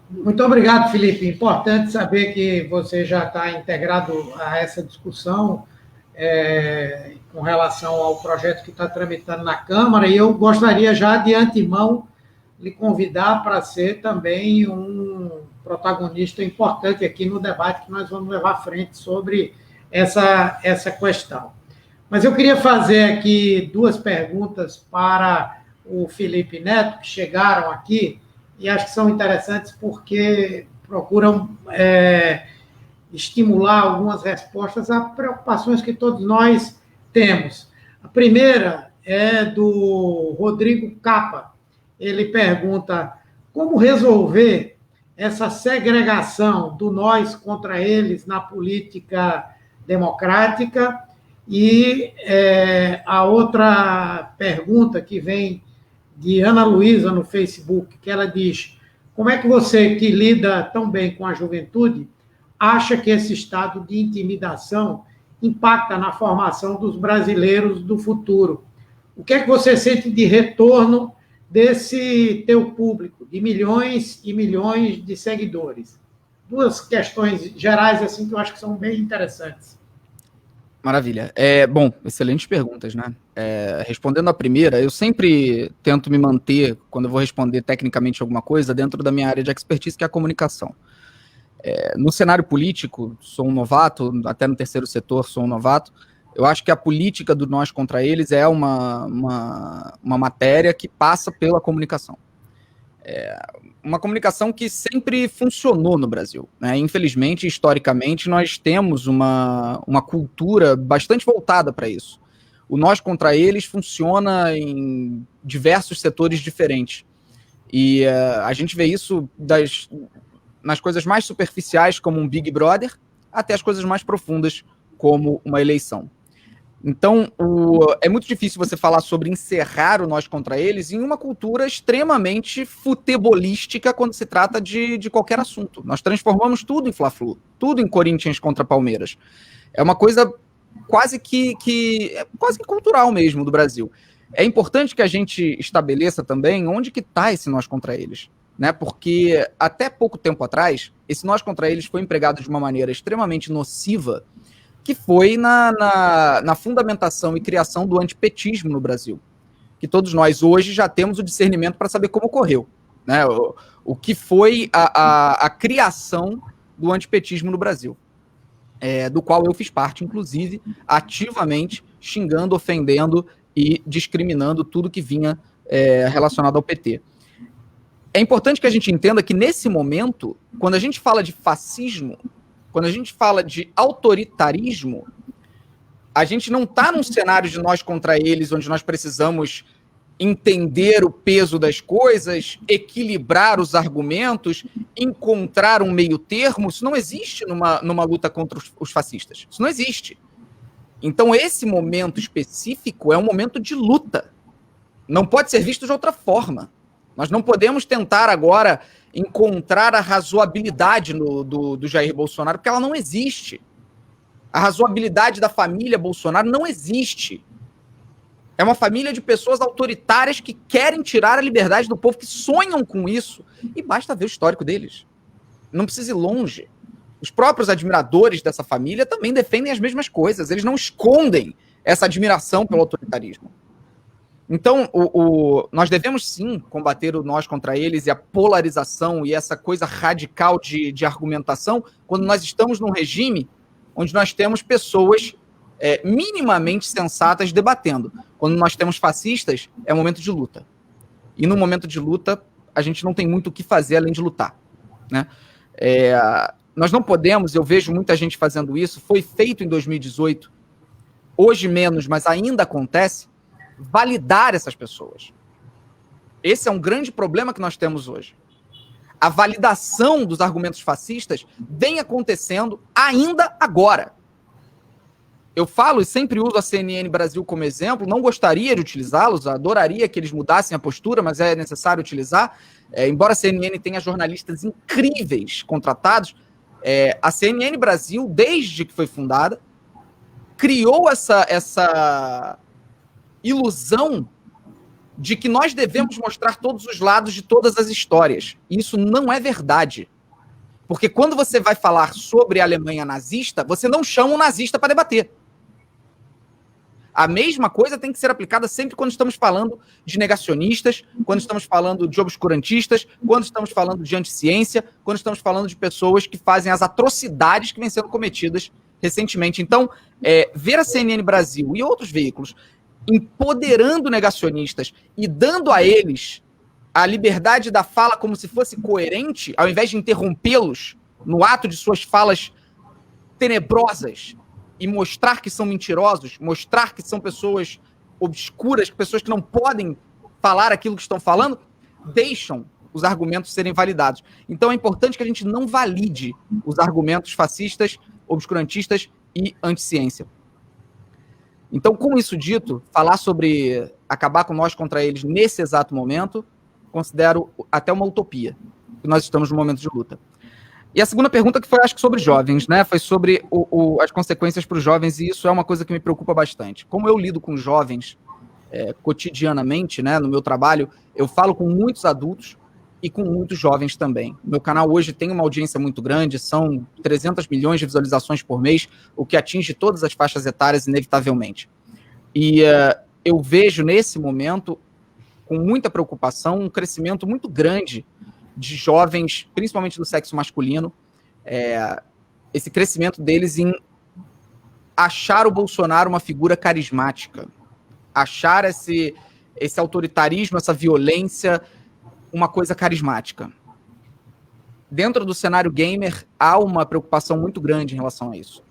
Muito obrigado, Felipe. Importante saber que você já está integrado a essa discussão com relação ao projeto que está tramitando na Câmara, e eu gostaria já de antemão lhe convidar para ser também um protagonista importante aqui no debate que nós vamos levar à frente sobre essa questão. Mas eu queria fazer aqui 2 perguntas para o Felipe Neto, que chegaram aqui, e acho que são interessantes porque procuram estimular algumas respostas a preocupações que todos nós temos. A primeira é do Rodrigo Capa. Ele pergunta como resolver essa segregação do nós contra eles na política democrática. E a outra pergunta que vem de Ana Luísa no Facebook, que ela diz: como é que você, que lida tão bem com a juventude, acha que esse estado de intimidação impacta na formação dos brasileiros do futuro? O que é que você sente de retorno desse teu público, de milhões e milhões de seguidores? 2 questões gerais, assim, que eu acho que são bem interessantes. Maravilha. Bom, excelentes perguntas, né? Respondendo a primeira, eu sempre tento me manter, quando eu vou responder tecnicamente alguma coisa, dentro da minha área de expertise, que é a comunicação. No cenário político, sou um novato, até no terceiro setor sou um novato. Eu acho que a política do nós contra eles é uma matéria que passa pela comunicação. Uma comunicação que sempre funcionou no Brasil, né? Infelizmente, historicamente, nós temos uma cultura bastante voltada para isso. O nós contra eles funciona em diversos setores diferentes. E a gente vê isso nas coisas mais superficiais, como um Big Brother, até as coisas mais profundas, como uma eleição. Então, é muito difícil você falar sobre encerrar o nós contra eles em uma cultura extremamente futebolística quando se trata de qualquer assunto. Nós transformamos tudo em Fla-Flu, tudo em Corinthians contra Palmeiras. É uma coisa quase que cultural mesmo do Brasil. É importante que a gente estabeleça também onde que está esse nós contra eles, né? Porque até pouco tempo atrás, esse nós contra eles foi empregado de uma maneira extremamente nociva, que foi na fundamentação e criação do antipetismo no Brasil, que todos nós hoje já temos o discernimento para saber como ocorreu, né? O que foi a criação do antipetismo no Brasil, do qual eu fiz parte, inclusive, ativamente xingando, ofendendo e discriminando tudo que vinha relacionado ao PT. É importante que a gente entenda que, nesse momento, quando a gente fala de fascismo, quando a gente fala de autoritarismo, a gente não está num cenário de nós contra eles, onde nós precisamos entender o peso das coisas, equilibrar os argumentos, encontrar um meio termo. Isso não existe numa luta contra os fascistas. Isso não existe. Então, esse momento específico é um momento de luta. Não pode ser visto de outra forma. Nós não podemos tentar agora encontrar a razoabilidade do Jair Bolsonaro, porque ela não existe. A razoabilidade da família Bolsonaro não existe. É uma família de pessoas autoritárias que querem tirar a liberdade do povo, que sonham com isso. E basta ver o histórico deles. Não precisa ir longe. Os próprios admiradores dessa família também defendem as mesmas coisas. Eles não escondem essa admiração pelo autoritarismo. Então, nós devemos sim combater o nós contra eles e a polarização e essa coisa radical de argumentação quando nós estamos num regime onde nós temos pessoas minimamente sensatas debatendo. Quando nós temos fascistas, é momento de luta. E no momento de luta, a gente não tem muito o que fazer além de lutar, né? Nós não podemos, eu vejo muita gente fazendo isso, foi feito em 2018, hoje menos, mas ainda acontece, validar essas pessoas. Esse é um grande problema que nós temos hoje. A validação dos argumentos fascistas vem acontecendo ainda agora. Eu falo e sempre uso a CNN Brasil como exemplo, não gostaria de utilizá-los, adoraria que eles mudassem a postura, mas é necessário utilizar. Embora a CNN tenha jornalistas incríveis contratados, a CNN Brasil, desde que foi fundada, criou essa ilusão de que nós devemos mostrar todos os lados de todas as histórias. E isso não é verdade. Porque quando você vai falar sobre a Alemanha nazista, você não chama um nazista para debater. A mesma coisa tem que ser aplicada sempre quando estamos falando de negacionistas, quando estamos falando de obscurantistas, quando estamos falando de anticiência, quando estamos falando de pessoas que fazem as atrocidades que vêm sendo cometidas recentemente. Então, ver a CNN Brasil e outros veículos empoderando negacionistas e dando a eles a liberdade da fala como se fosse coerente, ao invés de interrompê-los no ato de suas falas tenebrosas e mostrar que são mentirosos, mostrar que são pessoas obscuras, pessoas que não podem falar aquilo que estão falando, deixam os argumentos serem validados. Então é importante que a gente não valide os argumentos fascistas, obscurantistas e anticiência. Então, com isso dito, falar sobre acabar com nós contra eles nesse exato momento, considero até uma utopia, que nós estamos num momento de luta. E a segunda pergunta, que foi, acho que sobre jovens, né? Foi sobre as consequências para os jovens, e isso é uma coisa que me preocupa bastante. Como eu lido com jovens cotidianamente, né, no meu trabalho, eu falo com muitos adultos e com muitos jovens também. Meu canal hoje tem uma audiência muito grande, são 300 milhões de visualizações por mês, o que atinge todas as faixas etárias, inevitavelmente. E eu vejo, nesse momento, com muita preocupação, um crescimento muito grande de jovens, principalmente do sexo masculino, esse crescimento deles em achar o Bolsonaro uma figura carismática, achar esse autoritarismo, essa violência, uma coisa carismática. Dentro do cenário gamer, há uma preocupação muito grande em relação a isso.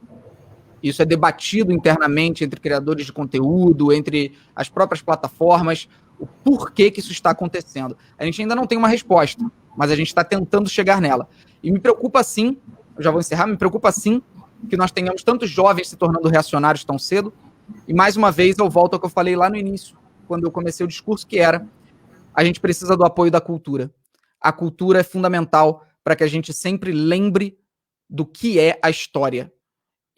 Isso é debatido internamente entre criadores de conteúdo, entre as próprias plataformas, o porquê que isso está acontecendo. A gente ainda não tem uma resposta, mas a gente está tentando chegar nela. E me preocupa sim, eu já vou encerrar, me preocupa sim que nós tenhamos tantos jovens se tornando reacionários tão cedo. E mais uma vez eu volto ao que eu falei lá no início, quando eu comecei o discurso, que era: a gente precisa do apoio da cultura. A cultura é fundamental para que a gente sempre lembre do que é a história.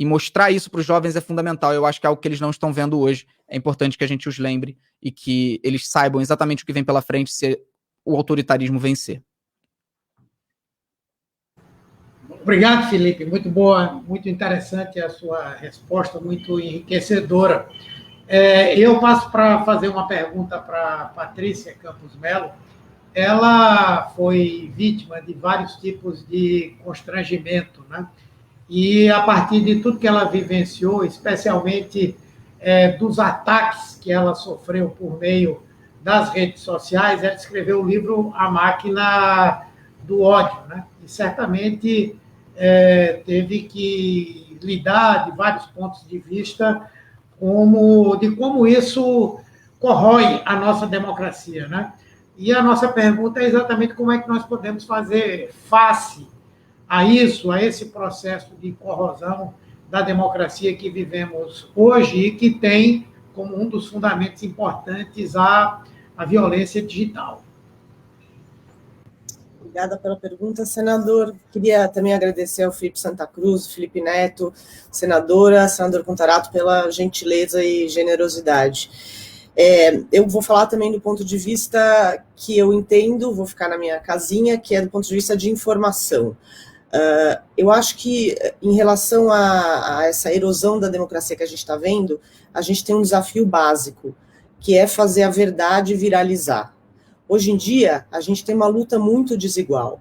E mostrar isso para os jovens é fundamental. Eu acho que é algo que eles não estão vendo hoje. É importante que a gente os lembre e que eles saibam exatamente o que vem pela frente se o autoritarismo vencer. Obrigado, Felipe. Muito boa, muito interessante a sua resposta, muito enriquecedora. Eu passo para fazer uma pergunta para Patrícia Campos Melo. Ela foi vítima de vários tipos de constrangimento, né? E a partir de tudo que ela vivenciou, especialmente dos ataques que ela sofreu por meio das redes sociais, ela escreveu o livro A Máquina do Ódio, né? E certamente teve que lidar de vários pontos de vista de como isso corrói a nossa democracia, né? E a nossa pergunta é exatamente como é que nós podemos fazer face a isso, a esse processo de corrosão da democracia que vivemos hoje e que tem como um dos fundamentos importantes a violência digital. Obrigada pela pergunta, senador. Queria também agradecer ao Felipe Santa Cruz, Felipe Neto, senador Contarato, pela gentileza e generosidade. Eu vou falar também do ponto de vista que eu entendo, vou ficar na minha casinha, que é do ponto de vista de informação. Eu acho que, em relação a essa erosão da democracia que a gente está vendo, a gente tem um desafio básico, que é fazer a verdade viralizar. Hoje em dia, a gente tem uma luta muito desigual.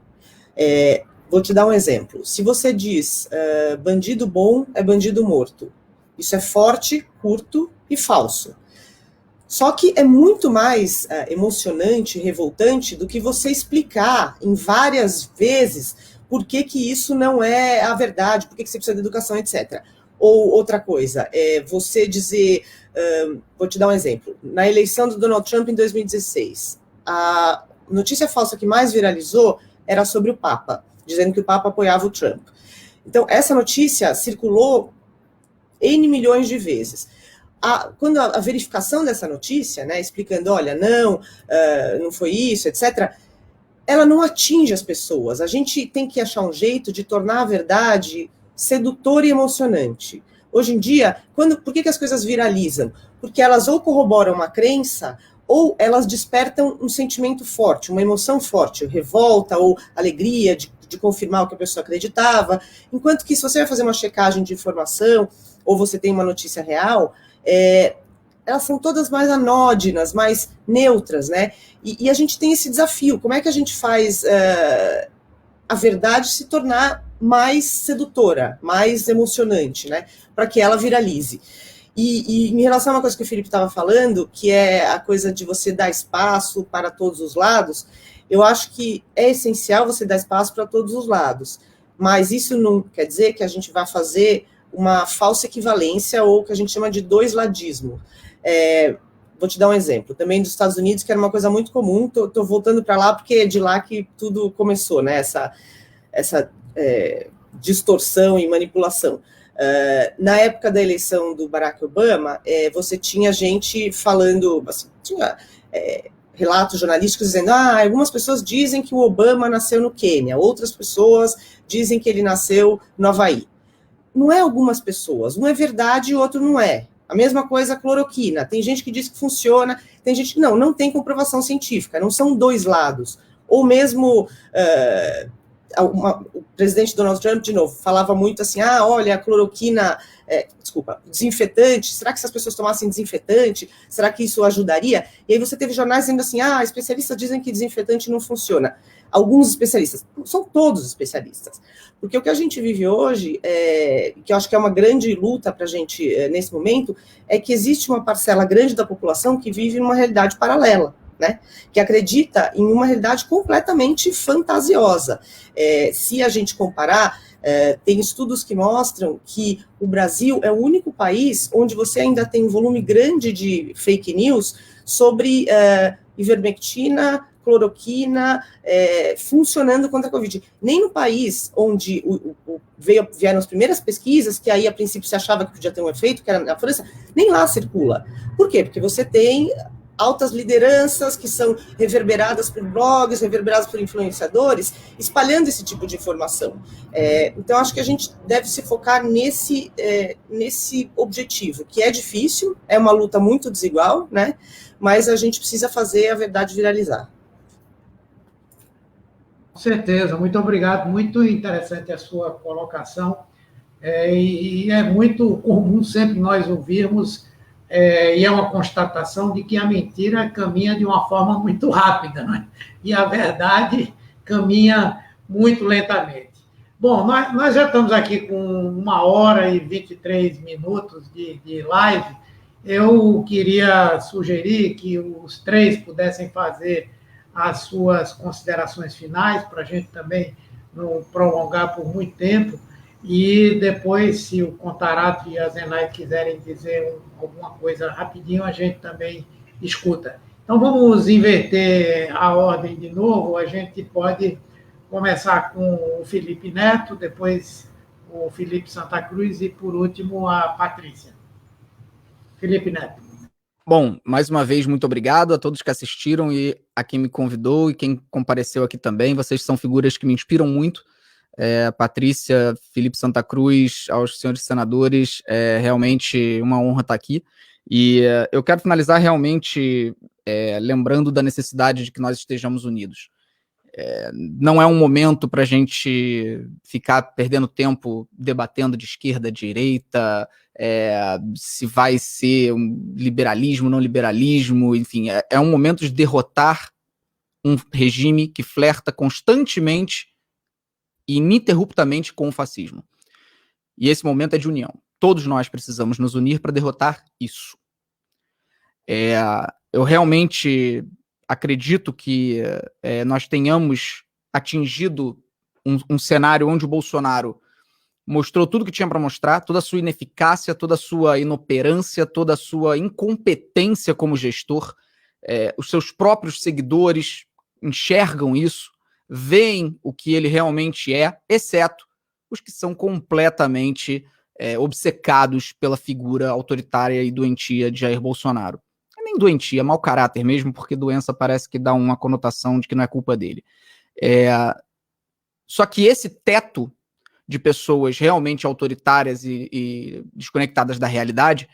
Vou te dar um exemplo. Se você diz bandido bom é bandido morto, isso é forte, curto e falso. Só que é muito mais emocionante, revoltante, do que você explicar em várias vezes por que isso não é a verdade, por que você precisa de educação, etc. Ou outra coisa, você dizer, vou te dar um exemplo, na eleição do Donald Trump em 2016, a notícia falsa que mais viralizou era sobre o Papa, dizendo que o Papa apoiava o Trump. Então, essa notícia circulou N milhões de vezes. Quando a verificação dessa notícia, né, explicando, olha, não foi isso, etc., ela não atinge as pessoas. A gente tem que achar um jeito de tornar a verdade sedutora e emocionante. Hoje em dia, por que as coisas viralizam? Porque elas ou corroboram uma crença, ou elas despertam um sentimento forte, uma emoção forte, revolta ou alegria de confirmar o que a pessoa acreditava, enquanto que se você vai fazer uma checagem de informação, ou você tem uma notícia real, elas são todas mais anódinas, mais neutras, né? E a gente tem esse desafio, como é que a gente faz a verdade se tornar mais sedutora, mais emocionante, né? Para que ela viralize. E em relação a uma coisa que o Felipe estava falando, que é a coisa de você dar espaço para todos os lados, eu acho que é essencial você dar espaço para todos os lados, mas isso não quer dizer que a gente vai fazer uma falsa equivalência ou o que a gente chama de doisladismo. Vou te dar um exemplo, também dos Estados Unidos, que era uma coisa muito comum, estou voltando para lá porque é de lá que tudo começou, né? Essa distorção e manipulação. Na época da eleição do Barack Obama, você tinha gente falando, assim, tinha relatos jornalísticos dizendo, algumas pessoas dizem que o Obama nasceu no Quênia, outras pessoas dizem que ele nasceu no Havaí. Não é algumas pessoas, um é verdade e o outro não é. A mesma coisa a cloroquina, tem gente que diz que funciona, tem gente que não tem comprovação científica, não são dois lados. Ou mesmo o presidente Donald Trump, de novo, falava muito assim, olha, a cloroquina, desinfetante, será que se as pessoas tomassem desinfetante, será que isso ajudaria? E aí você teve jornais dizendo assim, especialistas dizem que desinfetante não funciona. Alguns especialistas, não são todos especialistas, porque o que a gente vive hoje, que eu acho que é uma grande luta para a gente nesse momento, é que existe uma parcela grande da população que vive numa realidade paralela, né, que acredita em uma realidade completamente fantasiosa. Se a gente comparar, tem estudos que mostram que o Brasil é o único país onde você ainda tem um volume grande de fake news sobre ivermectina, cloroquina, funcionando contra a Covid. Nem no país onde vieram as primeiras pesquisas, que aí a princípio se achava que podia ter um efeito, que era na França, nem lá circula. Por quê? Porque você tem altas lideranças que são reverberadas por blogs, reverberadas por influenciadores, espalhando esse tipo de informação. Então, acho que a gente deve se focar nesse objetivo, que é difícil, é uma luta muito desigual, né? Mas a gente precisa fazer a verdade viralizar. Com certeza, muito obrigado, muito interessante a sua colocação, e é muito comum sempre nós ouvirmos, e é uma constatação de que a mentira caminha de uma forma muito rápida, né? E a verdade caminha muito lentamente. Bom, nós já estamos aqui com 1h e 23 minutos de live. Eu queria sugerir que os três pudessem fazer as suas considerações finais, para a gente também não prolongar por muito tempo, e depois, se o Contarato e a Zenaide quiserem dizer alguma coisa rapidinho, a gente também escuta. Então, vamos inverter a ordem de novo, a gente pode começar com o Felipe Neto, depois o Felipe Santa Cruz e, por último, a Patrícia. Felipe Neto. Bom, mais uma vez, muito obrigado a todos que assistiram e a quem me convidou e quem compareceu aqui também. Vocês são figuras que me inspiram muito. Patrícia, Felipe Santa Cruz, aos senhores senadores, é realmente uma honra estar aqui. E eu quero finalizar realmente lembrando da necessidade de que nós estejamos unidos. Não é um momento para a gente ficar perdendo tempo debatendo de esquerda, direita, se vai ser um liberalismo, não liberalismo, enfim, é um momento de derrotar um regime que flerta constantemente e ininterruptamente com o fascismo. E esse momento é de união. Todos nós precisamos nos unir para derrotar isso. Eu realmente acredito que nós tenhamos atingido um cenário onde o Bolsonaro mostrou tudo que tinha para mostrar, toda a sua ineficácia, toda a sua inoperância, toda a sua incompetência como gestor. Os seus próprios seguidores enxergam isso, veem o que ele realmente é, exceto os que são completamente obcecados pela figura autoritária e doentia de Jair Bolsonaro. Nem doentia, mau caráter mesmo, porque doença parece que dá uma conotação de que não é culpa dele. Só que esse teto de pessoas realmente autoritárias e desconectadas da realidade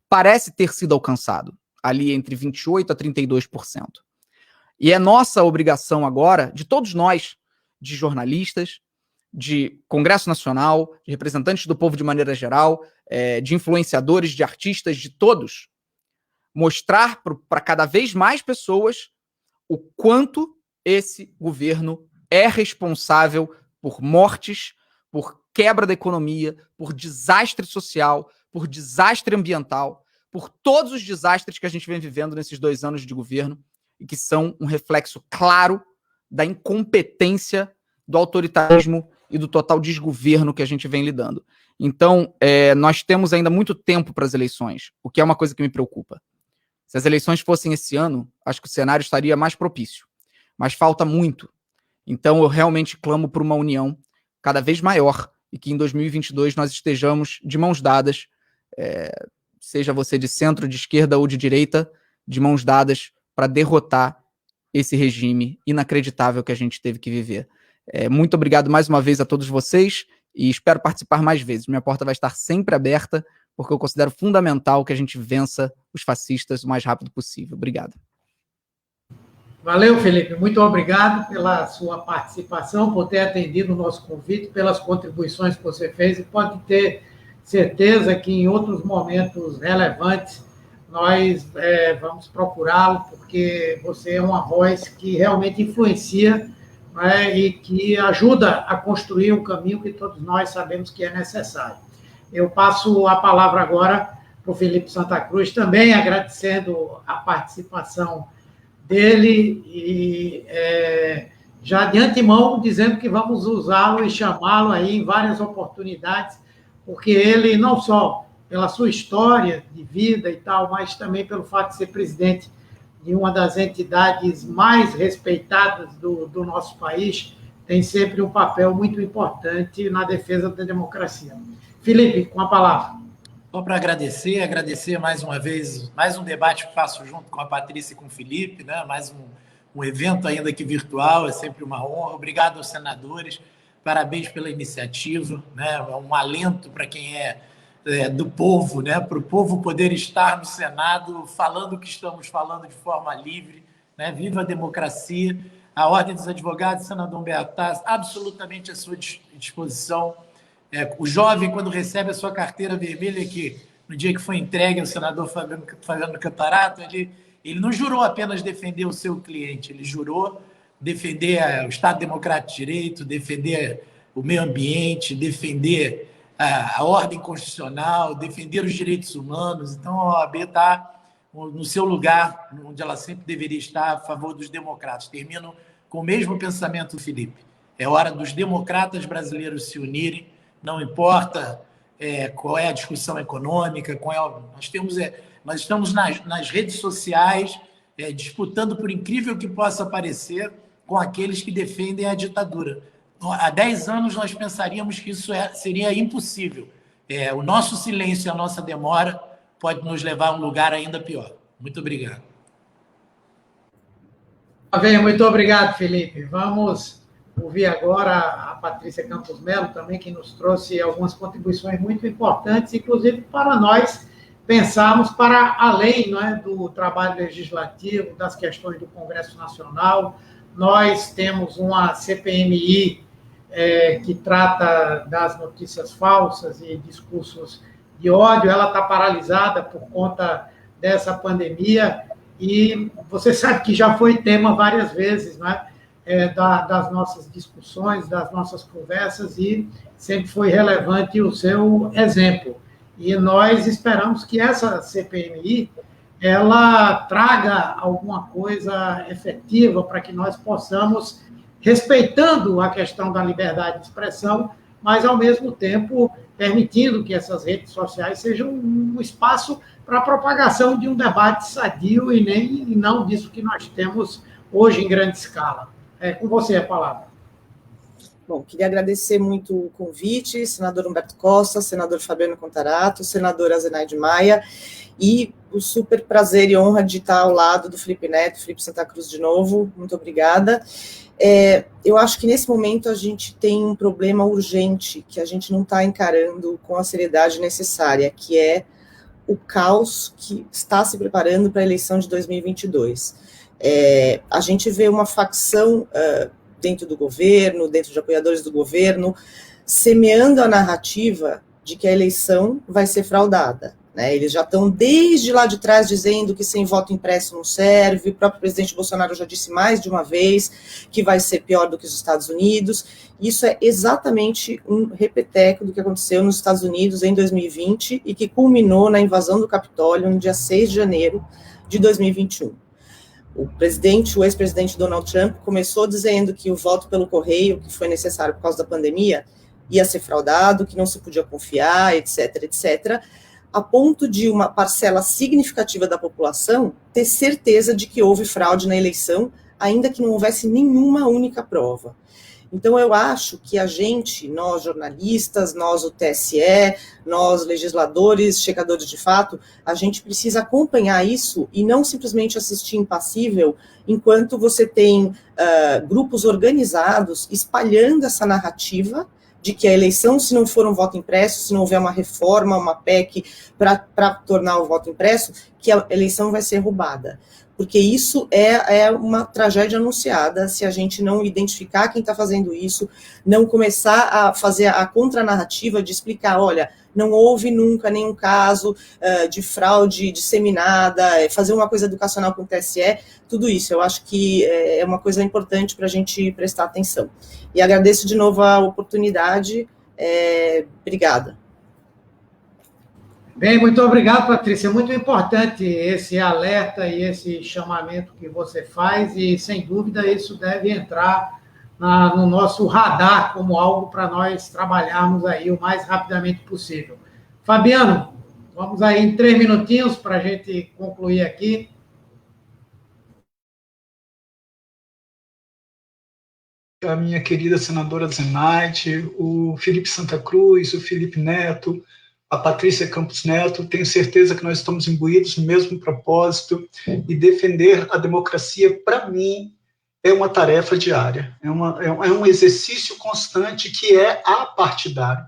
parece ter sido alcançado, ali entre 28% a 32%. E é nossa obrigação agora, de todos nós, de jornalistas, de Congresso Nacional, de representantes do povo de maneira geral, de influenciadores, de artistas, de todos, mostrar para cada vez mais pessoas o quanto esse governo é responsável por mortes, por quebra da economia, por desastre social, por desastre ambiental, por todos os desastres que a gente vem vivendo nesses 2 anos de governo e que são um reflexo claro da incompetência, do autoritarismo e do total desgoverno que a gente vem lidando. Então, nós temos ainda muito tempo para as eleições, o que é uma coisa que me preocupa. Se as eleições fossem esse ano, acho que o cenário estaria mais propício. Mas falta muito. Então, eu realmente clamo por uma união cada vez maior e que em 2022 nós estejamos de mãos dadas, seja você de centro, de esquerda ou de direita, de mãos dadas para derrotar esse regime inacreditável que a gente teve que viver. Muito obrigado mais uma vez a todos vocês e espero participar mais vezes. Minha porta vai estar sempre aberta, porque eu considero fundamental que a gente vença os fascistas o mais rápido possível. Obrigado. Valeu, Felipe. Muito obrigado pela sua participação, por ter atendido o nosso convite, pelas contribuições que você fez, e pode ter certeza que em outros momentos relevantes nós vamos procurá-lo, porque você é uma voz que realmente influencia, e que ajuda a construir um caminho que todos nós sabemos que é necessário. Eu passo a palavra agora para o Felipe Santa Cruz, também agradecendo a participação dele e já de antemão dizendo que vamos usá-lo e chamá-lo aí em várias oportunidades, porque ele, não só pela sua história de vida e tal, mas também pelo fato de ser presidente de uma das entidades mais respeitadas do nosso país, tem sempre um papel muito importante na defesa da democracia. Felipe, com a palavra. Só para agradecer mais uma vez, mais um debate que faço junto com a Patrícia e com o Felipe, né? Mais um evento ainda que virtual, é sempre uma honra. Obrigado aos senadores, parabéns pela iniciativa, né? É um alento para quem é do povo, né? Para o povo poder estar no Senado falando o que estamos falando de forma livre, né? Viva a democracia, a Ordem dos Advogados, senador Humberto, está absolutamente à sua disposição. O jovem, quando recebe a sua carteira vermelha, que no dia que foi entregue ao senador Fabiano Cantarato, ele não jurou apenas defender o seu cliente, ele jurou defender o Estado Democrático de Direito, defender o meio ambiente, defender a ordem constitucional, defender os direitos humanos. Então, a OAB está no seu lugar, onde ela sempre deveria estar, a favor dos democratas. Termino com o mesmo pensamento do Felipe. É hora dos democratas brasileiros se unirem, não importa qual é a discussão econômica, nós estamos nas redes sociais disputando, por incrível que possa parecer, com aqueles que defendem a ditadura. Há 10 anos nós pensaríamos que isso seria impossível. O nosso silêncio e a nossa demora pode nos levar a um lugar ainda pior. Muito obrigado. Muito obrigado, Felipe. Vamos ouvir agora a Patrícia Campos Melo, também, que nos trouxe algumas contribuições muito importantes, inclusive para nós pensarmos para além, não é, do trabalho legislativo, das questões do Congresso Nacional, nós temos uma CPMI que trata das notícias falsas e discursos de ódio, ela está paralisada por conta dessa pandemia, e você sabe que já foi tema várias vezes, né, das nossas discussões, das nossas conversas, e sempre foi relevante o seu exemplo. E nós esperamos que essa CPMI ela traga alguma coisa efetiva para que nós possamos, respeitando a questão da liberdade de expressão, mas, ao mesmo tempo, permitindo que essas redes sociais sejam um espaço para a propagação de um debate sadio e não disso que nós temos hoje em grande escala. Com você a palavra. Bom, queria agradecer muito o convite, senador Humberto Costa, senador Fabiano Contarato, senadora Zenaide Maia, e o super prazer e honra de estar ao lado do Felipe Neto, Felipe Santa Cruz de novo, muito obrigada. Eu acho que nesse momento a gente tem um problema urgente que a gente não está encarando com a seriedade necessária, que é o caos que está se preparando para a eleição de 2022. A gente vê uma facção dentro do governo, dentro de apoiadores do governo, semeando a narrativa de que a eleição vai ser fraudada. Né? Eles já estão desde lá de trás dizendo que sem voto impresso não serve, o próprio presidente Bolsonaro já disse mais de uma vez que vai ser pior do que os Estados Unidos. Isso é exatamente um repeteco do que aconteceu nos Estados Unidos em 2020 e que culminou na invasão do Capitólio no dia 6 de janeiro de 2021. O ex-presidente Donald Trump começou dizendo que o voto pelo correio, que foi necessário por causa da pandemia, ia ser fraudado, que não se podia confiar, etc., etc., a ponto de uma parcela significativa da população ter certeza de que houve fraude na eleição, ainda que não houvesse nenhuma única prova. Então, eu acho que a gente, nós jornalistas, nós o TSE, nós legisladores, checadores de fato, a gente precisa acompanhar isso e não simplesmente assistir impassível enquanto você tem grupos organizados espalhando essa narrativa de que a eleição, se não for um voto impresso, se não houver uma reforma, uma PEC para tornar o voto impresso, que a eleição vai ser roubada. Porque isso é uma tragédia anunciada, se a gente não identificar quem está fazendo isso, não começar a fazer a contranarrativa de explicar, olha, não houve nunca nenhum caso de fraude disseminada, fazer uma coisa educacional com o TSE, tudo isso, eu acho que é uma coisa importante para a gente prestar atenção. E agradeço de novo a oportunidade, obrigada. Bem, muito obrigado, Patrícia. Muito importante esse alerta e esse chamamento que você faz, e, sem dúvida, isso deve entrar no nosso radar como algo para nós trabalharmos aí o mais rapidamente possível. Fabiano, vamos aí em 3 minutinhos para a gente concluir aqui. A minha querida senadora Zenaide, o Felipe Santa Cruz, o Felipe Neto, a Patrícia Campos Neto, tenho certeza que nós estamos imbuídos no mesmo propósito, e defender a democracia, para mim, é uma tarefa diária, é um exercício constante que é apartidário.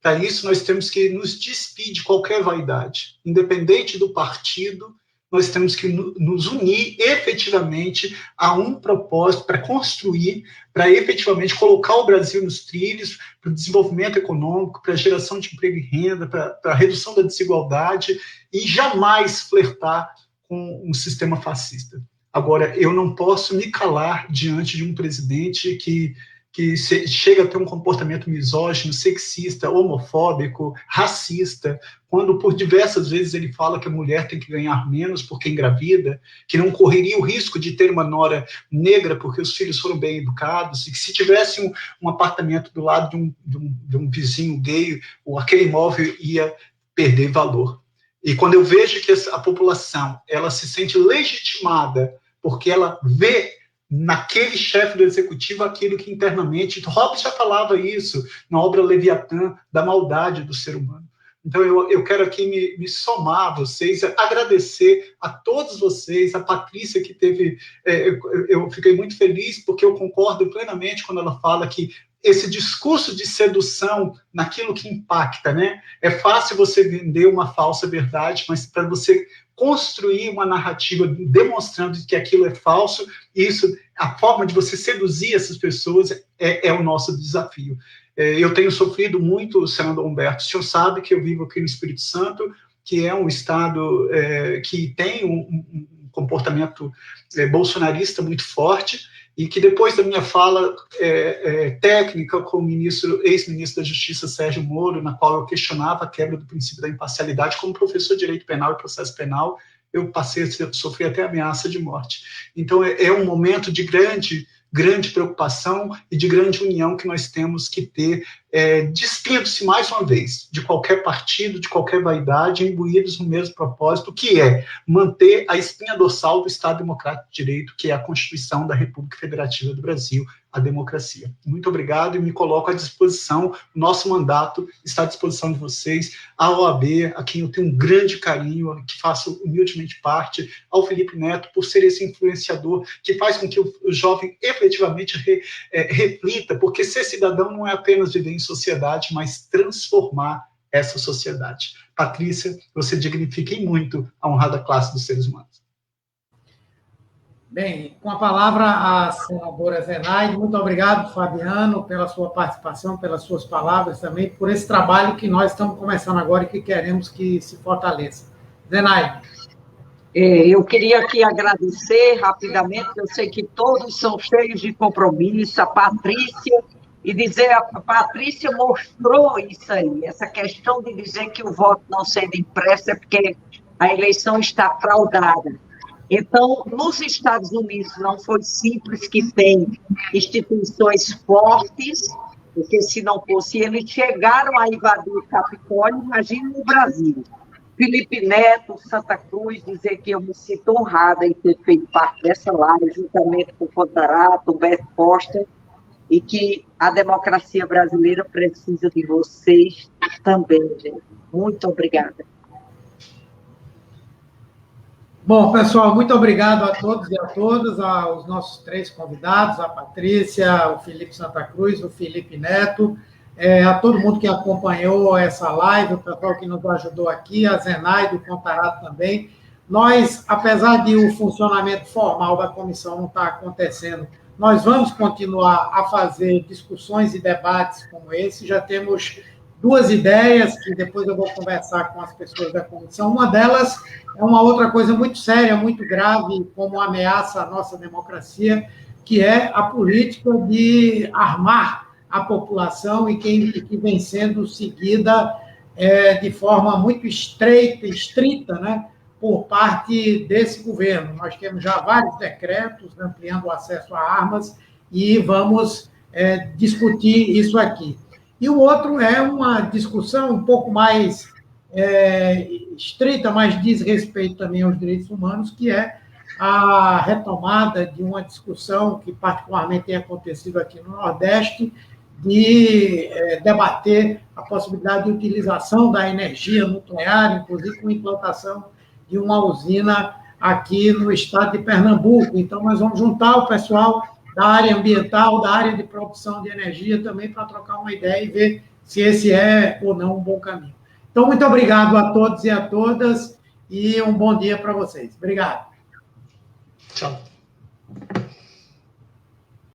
Para isso, nós temos que nos despir de qualquer vaidade, independente do partido, nós temos que nos unir efetivamente a um propósito para construir, para efetivamente colocar o Brasil nos trilhos, para o desenvolvimento econômico, para a geração de emprego e renda, para a redução da desigualdade, e jamais flertar com um sistema fascista. Agora, eu não posso me calar diante de um presidente que chega a ter um comportamento misógino, sexista, homofóbico, racista, quando por diversas vezes ele fala que a mulher tem que ganhar menos porque engravida, que não correria o risco de ter uma nora negra porque os filhos foram bem educados, e que se tivesse um apartamento do lado de um vizinho gay, aquele imóvel ia perder valor. E quando eu vejo que a população ela se sente legitimada porque ela vê naquele chefe do executivo aquilo que internamente, Hobbes já falava isso na obra Leviatã, da maldade do ser humano. Então eu quero aqui me somar a vocês, agradecer a todos vocês, a Patrícia que teve, eu fiquei muito feliz porque eu concordo plenamente quando ela fala que esse discurso de sedução naquilo que impacta, né? É fácil você vender uma falsa verdade, mas para você construir uma narrativa demonstrando que aquilo é falso, e isso, a forma de você seduzir essas pessoas é o nosso desafio. Eu tenho sofrido muito, senador Humberto, o senhor sabe que eu vivo aqui no Espírito Santo, que é um estado que tem um comportamento bolsonarista muito forte, e que depois da minha fala técnica com o ex-ministro da Justiça, Sérgio Moro, na qual eu questionava a quebra do princípio da imparcialidade, como professor de Direito Penal e Processo Penal, eu passei a sofrer até ameaça de morte. Então, é um momento de grande preocupação e de grande união que nós temos que ter, despindo-se mais uma vez de qualquer partido, de qualquer vaidade, imbuídos no mesmo propósito, que é manter a espinha dorsal do Estado Democrático de Direito, que é a Constituição da República Federativa do Brasil, a democracia. Muito obrigado e me coloco à disposição, o nosso mandato está à disposição de vocês, a OAB, a quem eu tenho um grande carinho, que faço humildemente parte, ao Felipe Neto, por ser esse influenciador que faz com que o jovem efetivamente reflita, porque ser cidadão não é apenas viver em sociedade, mas transformar essa sociedade. Patrícia, você dignifica muito a honrada classe dos seres humanos. Bem, com a palavra a senadora Zenaide. Muito obrigado, Fabiano, pela sua participação, pelas suas palavras também, por esse trabalho que nós estamos começando agora e que queremos que se fortaleça. Zenaide. Eu queria aqui agradecer rapidamente, eu sei que todos são cheios de compromisso, a Patrícia, e dizer, a Patrícia mostrou isso aí, essa questão de dizer que o voto não sendo impresso é porque a eleição está fraudada. Então, nos Estados Unidos não foi simples, que tem instituições fortes, porque se não fosse, eles chegaram a invadir o Capitólio, imagina no Brasil. Felipe Neto, Santa Cruz, dizer que eu me sinto honrada em ter feito parte dessa live, juntamente com o Contarato, o Humberto Costa, e que a democracia brasileira precisa de vocês também, gente. Muito obrigada. Bom, pessoal, muito obrigado a todos e a todas, aos nossos 3 convidados, a Patrícia, o Felipe Santa Cruz, o Felipe Neto, a todo mundo que acompanhou essa live, o pessoal que nos ajudou aqui, a Zenaide, o Contarato também. Nós, apesar de o funcionamento formal da comissão não estar acontecendo, nós vamos continuar a fazer discussões e debates como esse. Já temos 2 ideias que depois eu vou conversar com as pessoas da comissão. Uma delas é uma outra coisa muito séria, muito grave, como ameaça à nossa democracia, que é a política de armar a população e que vem sendo seguida de forma muito estrita, né, por parte desse governo. Nós temos já vários decretos ampliando o acesso a armas e vamos discutir isso aqui. E o outro é uma discussão um pouco mais estrita, mas diz respeito também aos direitos humanos, que é a retomada de uma discussão que particularmente tem acontecido aqui no Nordeste, de debater a possibilidade de utilização da energia nuclear, inclusive com implantação de uma usina aqui no estado de Pernambuco. Então, nós vamos juntar o pessoal da área ambiental, da área de produção de energia também, para trocar uma ideia e ver se esse é ou não um bom caminho. Então, muito obrigado a todos e a todas, e um bom dia para vocês. Obrigado. Tchau.